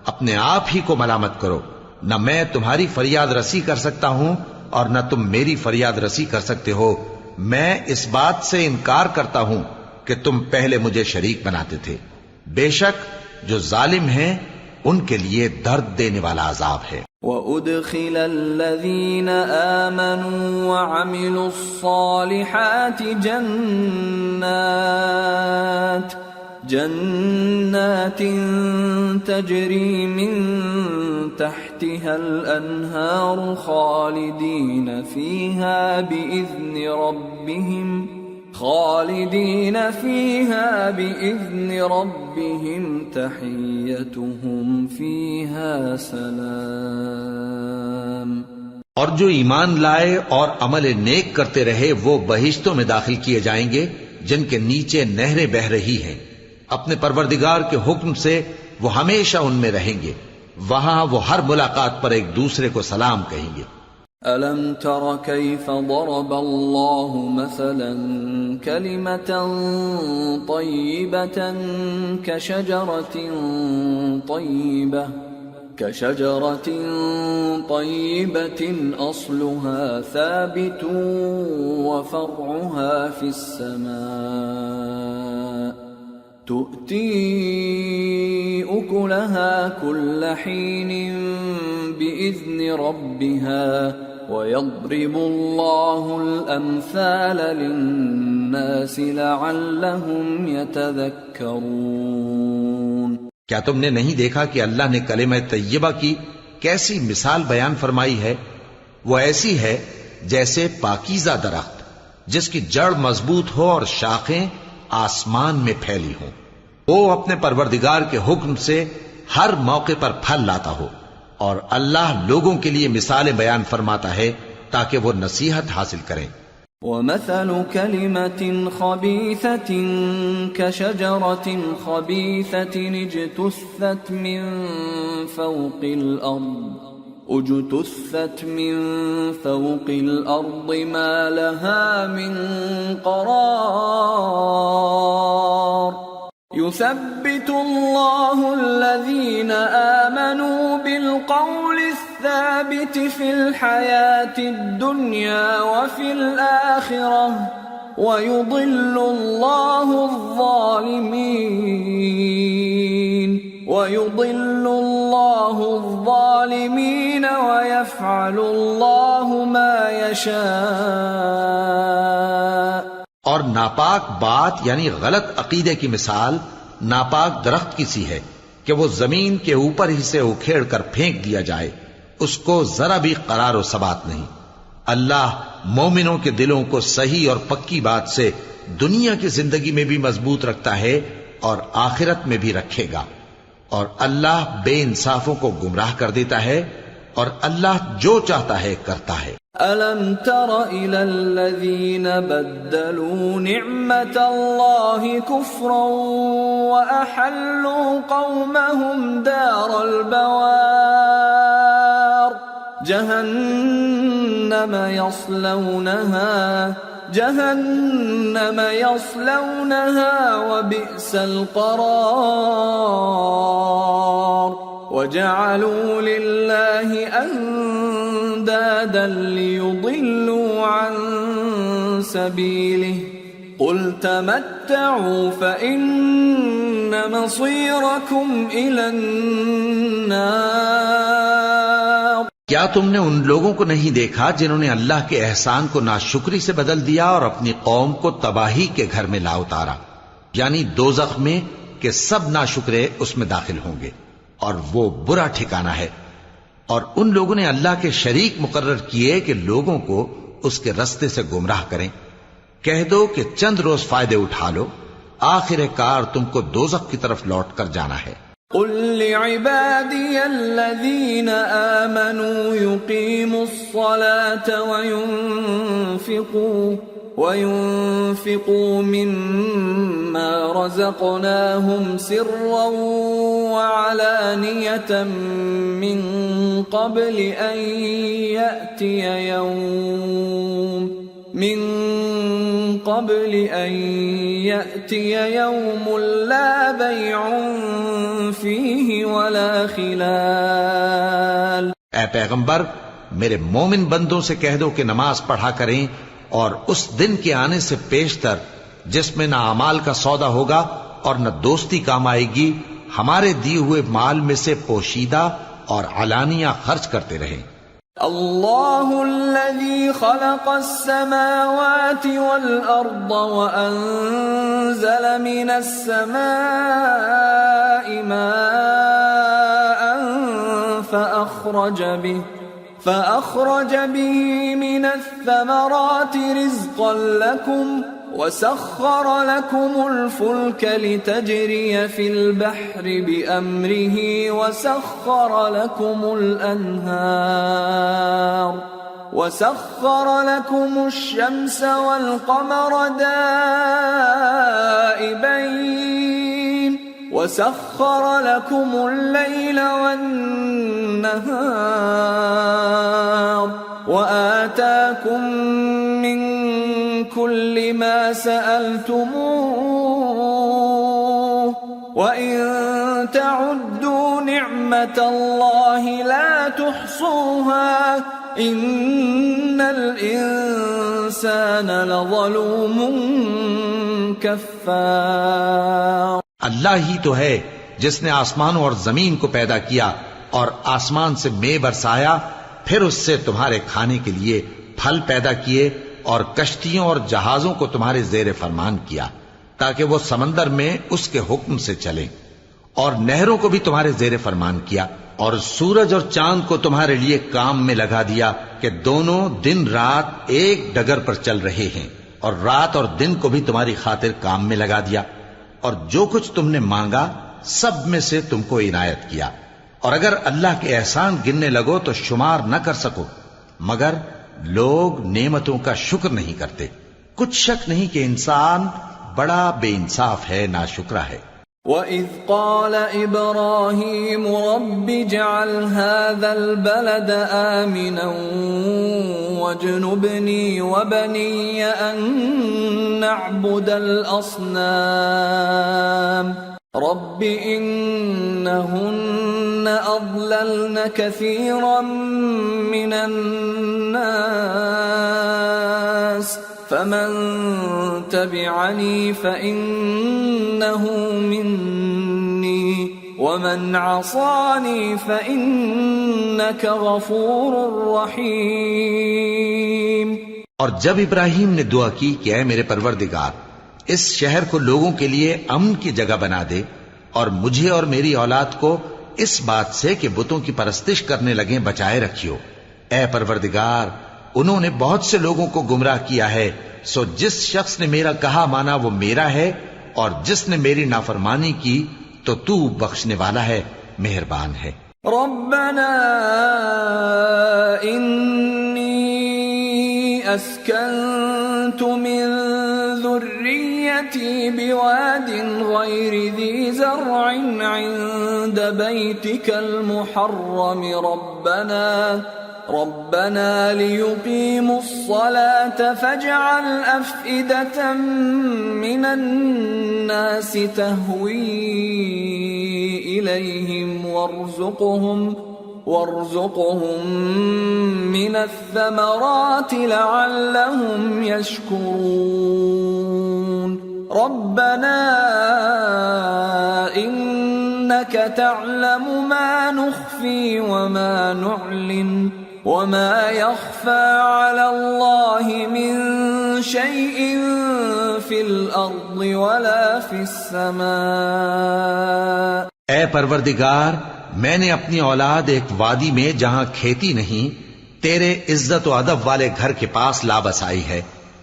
اپنے آپ ہی کو ملامت کرو۔ نہ میں تمہاری فریاد رسی کر سکتا ہوں اور نہ تم میری فریاد رسی کر سکتے ہو۔ میں اس بات سے انکار کرتا ہوں کہ تم پہلے مجھے شریک بناتے تھے۔ بے شک جو ظالم ہیں ان کے لیے درد دینے والا عذاب ہے۔ وَأُدْخِلَ الَّذِينَ آمَنُوا وَعَمِلُوا الصَّالِحَاتِ جنات تجری من تحتها الانہار خالدین فیہا بإذن ربهم تحیتهم فیہا سلام۔ اور جو ایمان لائے اور عمل نیک کرتے رہے وہ بہشتوں میں داخل کیے جائیں گے جن کے نیچے نہریں بہہ رہی ہیں، اپنے پروردگار کے حکم سے وہ ہمیشہ ان میں رہیں گے، وہاں وہ ہر ملاقات پر ایک دوسرے کو سلام کہیں گے۔ أَلَمْ تَرَ كَيْفَ ضَرَبَ اللَّهُ مَثَلًا كَلِمَةً طَيِّبَةً كَشَجَرَةٍ طَيِّبَةٍ أَصْلُهَا ثَابِتٌ وَفَرْعُهَا فِي السَّمَاءِ تُؤْتِي أُكُلَهَا كُلَّ حِينٍ بِإِذْنِ رَبِّهَا وَيَضْرِبُ اللَّهُ الْأَمْثَالَ لِلنَّاسِ لَعَلَّهُمْ يَتَذَكَّرُونَ۔ کیا تم نے نہیں دیکھا کہ اللہ نے کلمہ طیبہ کی کیسی مثال بیان فرمائی ہے؟ وہ ایسی ہے جیسے پاکیزہ درخت جس کی جڑ مضبوط ہو اور شاخیں آسمان میں پھیلی ہوں، وہ اپنے پروردگار کے حکم سے ہر موقع پر پھل لاتا ہو، اور اللہ لوگوں کے لیے مثالیں بیان فرماتا ہے تاکہ وہ نصیحت حاصل کریں۔ ومثل كلمة خبيثة كشجرة خبيثة اجتثت من فوق الأرض ما لها من قرار يثبت الله الذين آمنوا بالقول الثابت في الحياة الدنيا وفي الآخرة ويضل الله الظالمين ويفعل الله ما يشاء. اور ناپاک بات یعنی غلط عقیدے کی مثال ناپاک درخت کی سی ہے کہ وہ زمین کے اوپر ہی سے اکھیڑ کر پھینک دیا جائے، اس کو ذرا بھی قرار و ثبات نہیں. اللہ مومنوں کے دلوں کو صحیح اور پکی بات سے دنیا کی زندگی میں بھی مضبوط رکھتا ہے اور آخرت میں بھی رکھے گا. اور اللہ بے انصافوں کو گمراہ کر دیتا ہے اور اللہ جو چاہتا ہے کرتا ہے. أَلَمْ تَرَ إِلَى الَّذِينَ بَدَّلُوا نِعْمَةَ اللَّهِ كُفْرًا وَأَحَلُّوا قَوْمَهُمْ دَارَ الْبَوَارِ جهنم يصلونها وبئس القرار وجعلوا لله أندادا ليضلوا عن سبيله قل تمتعوا فإن مصيركم إلى النار. کیا تم نے ان لوگوں کو نہیں دیکھا جنہوں نے اللہ کے احسان کو ناشکری سے بدل دیا اور اپنی قوم کو تباہی کے گھر میں لا اتارا، یعنی دوزخ میں کہ سب ناشکرے اس میں داخل ہوں گے اور وہ برا ٹھکانہ ہے. اور ان لوگوں نے اللہ کے شریک مقرر کیے کہ لوگوں کو اس کے رستے سے گمراہ کریں. کہہ دو کہ چند روز فائدے اٹھا لو، آخر کار تم کو دوزخ کی طرف لوٹ کر جانا ہے. قل لعبادي الذين آمنوا يقيموا الصلاة وينفقوا مما رزقناهم سرا وعلانية من قبل أن يأتي يوم لا بيع فيه ولا خلال. اے پیغمبر میرے مومن بندوں سے کہہ دو کہ نماز پڑھا کریں اور اس دن کے آنے سے پیشتر جس میں نہ اعمال کا سودا ہوگا اور نہ دوستی کام آئے گی، ہمارے دیے ہوئے مال میں سے پوشیدہ اور علانیہ خرچ کرتے رہیں. اللہ الذي خلق السماوات والأرض وأنزل من السماء ماء فأخرج به من الثمرات رزقا لكم وسخر لكم الفلك لتجري في البحر بأمره وسخر لكم الشمس والقمر دائبين وسخر لكم الليل والنهار وآتاكم من كل ما سألتموه وإن تعدوا نعمة الله لا تحصوها إن الإنسان لظلوم كفار. اللہ ہی تو ہے جس نے آسمانوں اور زمین کو پیدا کیا اور آسمان سے مے برسایا، پھر اس سے تمہارے کھانے کے لیے پھل پیدا کیے اور کشتیوں اور جہازوں کو تمہارے زیر فرمان کیا تاکہ وہ سمندر میں اس کے حکم سے چلیں، اور نہروں کو بھی تمہارے زیر فرمان کیا، اور سورج اور چاند کو تمہارے لیے کام میں لگا دیا کہ دونوں دن رات ایک ڈگر پر چل رہے ہیں، اور رات اور دن کو بھی تمہاری خاطر کام میں لگا دیا، اور جو کچھ تم نے مانگا سب میں سے تم کو عنایت کیا. اور اگر اللہ کے احسان گننے لگو تو شمار نہ کر سکو، مگر لوگ نعمتوں کا شکر نہیں کرتے. کچھ شک نہیں کہ انسان بڑا بے انصاف ہے، ناشکرا ہے. وَإِذْ قَالَ إِبْرَاهِيمُ رَبِّ اجْعَلْ هَذَا الْبَلَدَ آمِنًا وَاجْنُبْنِي وَبَنِيَّ أَن نَّعْبُدَ الْأَصْنَامَ رَبِّ إِنَّهُنَّ أَضْلَلْنَ كَثِيرًا مِّنَ النَّاسِ فَمَن تَبِعَنِي فَإِنَّهُ مِنِّي وَمَنْ عَصَانِي فَإِنَّكَ غَفُورٌ رَّحِيمٌ. اور جب ابراہیم نے دعا کی کہ اے میرے پروردگار، اس شہر کو لوگوں کے لیے امن کی جگہ بنا دے اور مجھے اور میری اولاد کو اس بات سے کہ بتوں کی پرستش کرنے لگیں بچائے رکھیو. اے پروردگار، انہوں نے بہت سے لوگوں کو گمراہ کیا ہے، سو جس شخص نے میرا کہا مانا وہ میرا ہے، اور جس نے میری نافرمانی کی تو تو بخشنے والا ہے، مہربان ہے. ربنا انی اسکنت من ذریتی بواد غیر ذی زرع عند بیتک المحرم ربنا ليقيموا الصلاة فاجعل أفئدة من الناس تهوي إليهم وارزقهم من الثمرات لعلهم يشكرون. ربنا إنك تعلم ما نخفي وما نعلن وما يخفى على الله من شيء في الأرض ولا في السماء. اے پروردگار، میں نے اپنی اولاد ایک وادی میں جہاں کھیتی نہیں تیرے عزت و ادب والے گھر کے پاس لا بسائی ہے.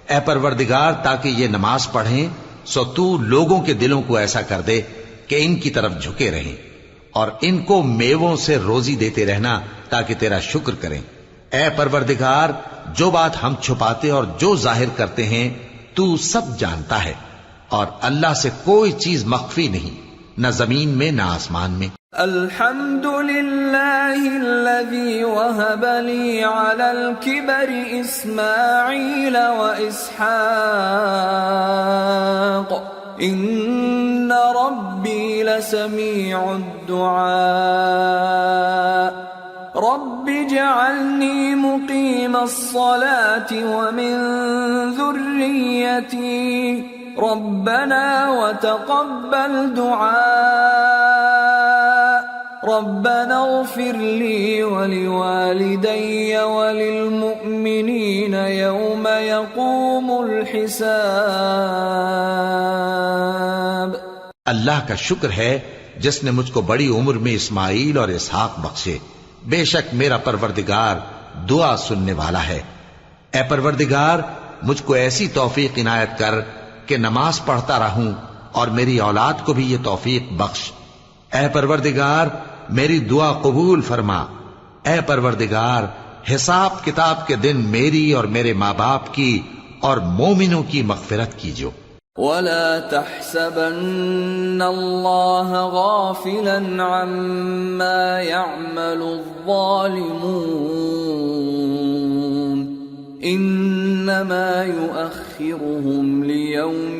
اے پروردگار، تاکہ یہ نماز پڑھیں سو تو لوگوں کے دلوں کو ایسا کر دے کہ ان کی طرف جھکے رہیں، اور ان کو میووں سے روزی دیتے رہنا تاکہ تیرا شکر کریں. اے پروردگار، جو بات ہم چھپاتے اور جو ظاہر کرتے ہیں تو سب جانتا ہے، اور اللہ سے کوئی چیز مخفی نہیں، نہ زمین میں نہ آسمان میں. الحمد للہ الذی وہب لی علی الکبر اسماعیل و اسحاق ان ربی لسمیع الدعاء. رب اجعلنی مقیم الصلاة ومن ذریتی ربنا وتقبل دعاء. ربنا اغفر لي ولوالدي وللمؤمنين يوم يقوم الحساب. اللہ کا شکر ہے جس نے مجھ کو بڑی عمر میں اسماعیل اور اسحاق بخشے. بے شک میرا پروردگار دعا سننے والا ہے. اے پروردگار، مجھ کو ایسی توفیق عنایت کر کہ نماز پڑھتا رہوں اور میری اولاد کو بھی یہ توفیق بخش. اے پروردگار، میری دعا قبول فرما. اے پروردگار، حساب کتاب کے دن میری اور میرے ماں باپ کی اور مومنوں کی مغفرت کیجو. ولا تحسبن الله غافلا عما يعمل الظالمون انما يؤخرهم ليوم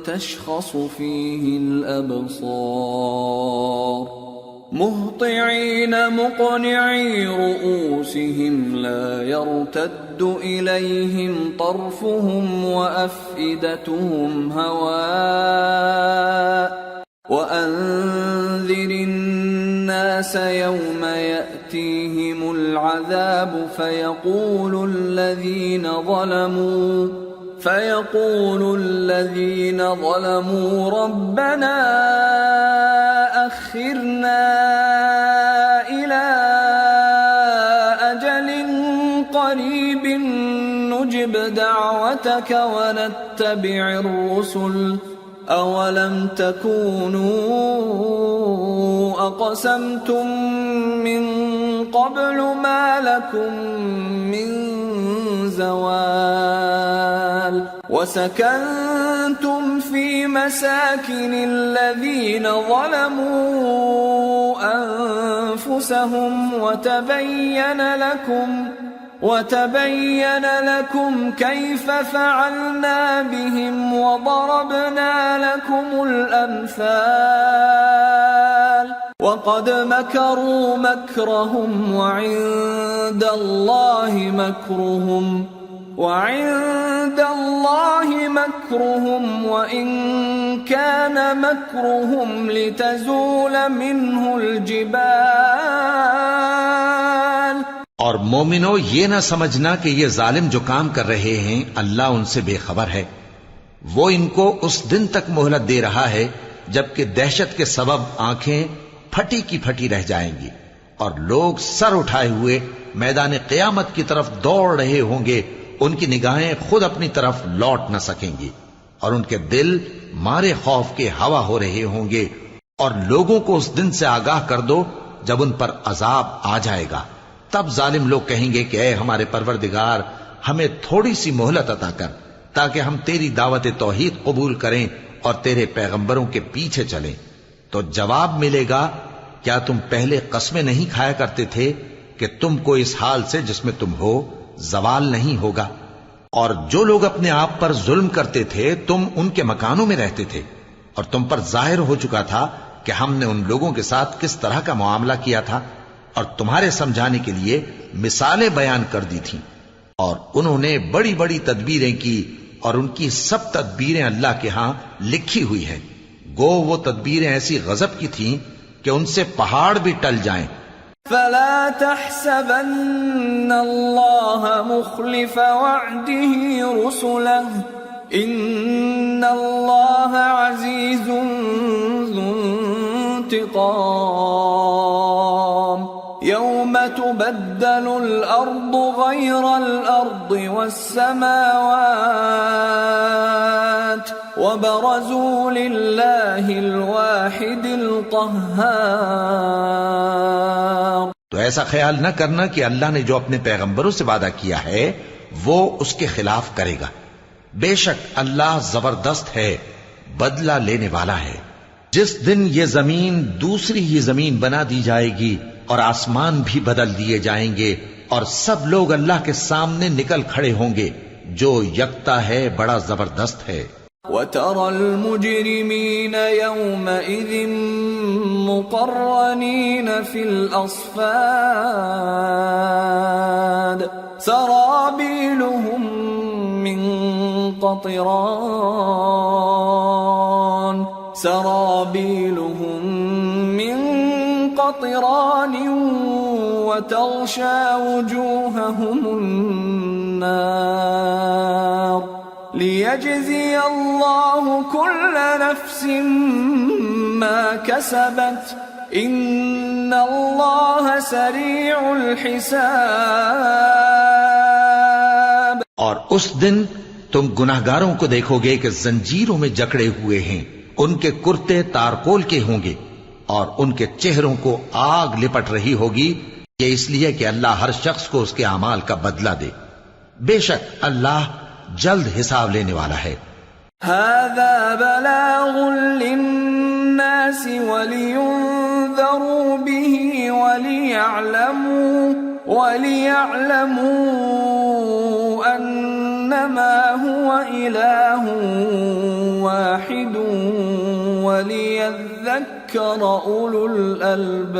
تشخص فيه الابصار مهطعين مقنعي رؤوسهم لا يرتد إليهم طرفهم وأفئدتهم هواء وأنذر الناس يوم يأتيهم العذاب فيقول الذين ظلموا ربنا أخرنا إلى أجل قريب نجب دعوتك ونتبع الرسل أولم تكونوا أقسمتم من قبل ما لكم من زوال وسكنتم في مساكن الذين ظلموا أنفسهم وتبين لكم كيف فعلنا بهم وضربنا لكم الأمثال وقد مكروا مكرهم وعند الله مكرهم وإن كان مكرهم لتزول منه الجبال. اور مومنو، یہ نہ سمجھنا کہ یہ ظالم جو کام کر رہے ہیں اللہ ان سے بے خبر ہے. وہ ان کو اس دن تک مہلت دے رہا ہے جبکہ دہشت کے سبب آنکھیں پھٹی کی پھٹی رہ جائیں گی اور لوگ سر اٹھائے ہوئے میدان قیامت کی طرف دوڑ رہے ہوں گے. ان کی نگاہیں خود اپنی طرف لوٹ نہ سکیں گی اور ان کے دل مارے خوف کے ہوا ہو رہے ہوں گے. اور لوگوں کو اس دن سے آگاہ کر دو جب ان پر عذاب آ جائے گا. تب ظالم لوگ کہیں گے کہ اے ہمارے پروردگار، ہمیں تھوڑی سی مہلت عطا کر تاکہ ہم تیری دعوت توحید قبول کریں اور تیرے پیغمبروں کے پیچھے چلیں. تو جواب ملے گا، کیا تم پہلے قسمیں نہیں کھایا کرتے تھے کہ تم کو اس حال سے جس میں تم ہو زوال نہیں ہوگا؟ اور جو لوگ اپنے آپ پر ظلم کرتے تھے تم ان کے مکانوں میں رہتے تھے اور تم پر ظاہر ہو چکا تھا کہ ہم نے ان لوگوں کے ساتھ کس طرح کا معاملہ کیا تھا اور تمہارے سمجھانے کے لیے مثالیں بیان کر دی تھیں. اور انہوں نے بڑی بڑی تدبیریں کی اور ان کی سب تدبیریں اللہ کے ہاں لکھی ہوئی ہیں. گو وہ تدبیریں ایسی غضب کی تھیں کہ ان سے پہاڑ بھی ٹل جائیں. فلا تحسبن الله مخلف وعده رسله ان الله عزيز ذو انتقام يوم تبدل الأرض غير الأرض والسماوات وبرزوا لله الواحد القهار. تو ایسا خیال نہ کرنا کہ اللہ نے جو اپنے پیغمبروں سے وعدہ کیا ہے وہ اس کے خلاف کرے گا. بے شک اللہ زبردست ہے، بدلہ لینے والا ہے. جس دن یہ زمین دوسری ہی زمین بنا دی جائے گی اور آسمان بھی بدل دیے جائیں گے اور سب لوگ اللہ کے سامنے نکل کھڑے ہوں گے جو یکتا ہے، بڑا زبردست ہے. وَتَرَى الْمُجْرِمِينَ يَوْمَئِذٍ مُقَرَّنِينَ فِي الْأَصْفَادِ سَرَابِيلُهُم مِّن قَطِرَانٍ وَتَغْشَى وُجُوهَهُمُ النَّارُ لِيَجْزِيَ اللَّهُ كُلَّ نَفْسٍ مَا كَسَبَتْ إِنَّ اللَّهَ سَرِيعُ الْحِسَابِ. اور اس دن تم گناہگاروں کو دیکھو گے کہ زنجیروں میں جکڑے ہوئے ہیں، ان کے کرتے تارکول کے ہوں گے اور ان کے چہروں کو آگ لپٹ رہی ہوگی، یہ اس لیے کہ اللہ ہر شخص کو اس کے اعمال کا بدلہ دے. بے شک اللہ جلد حساب لینے والا ہے. هذا بلاغ للناس ولينذروا به وليعلموا أنما هو إله واحد وليذكر أولو الألباب.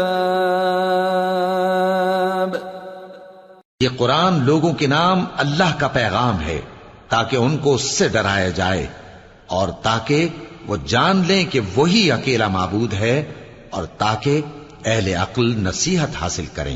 یہ قرآن لوگوں کے نام اللہ کا پیغام ہے تاکہ ان کو اس سے ڈرایا جائے اور تاکہ وہ جان لیں کہ وہی اکیلا معبود ہے اور تاکہ اہل عقل نصیحت حاصل کریں.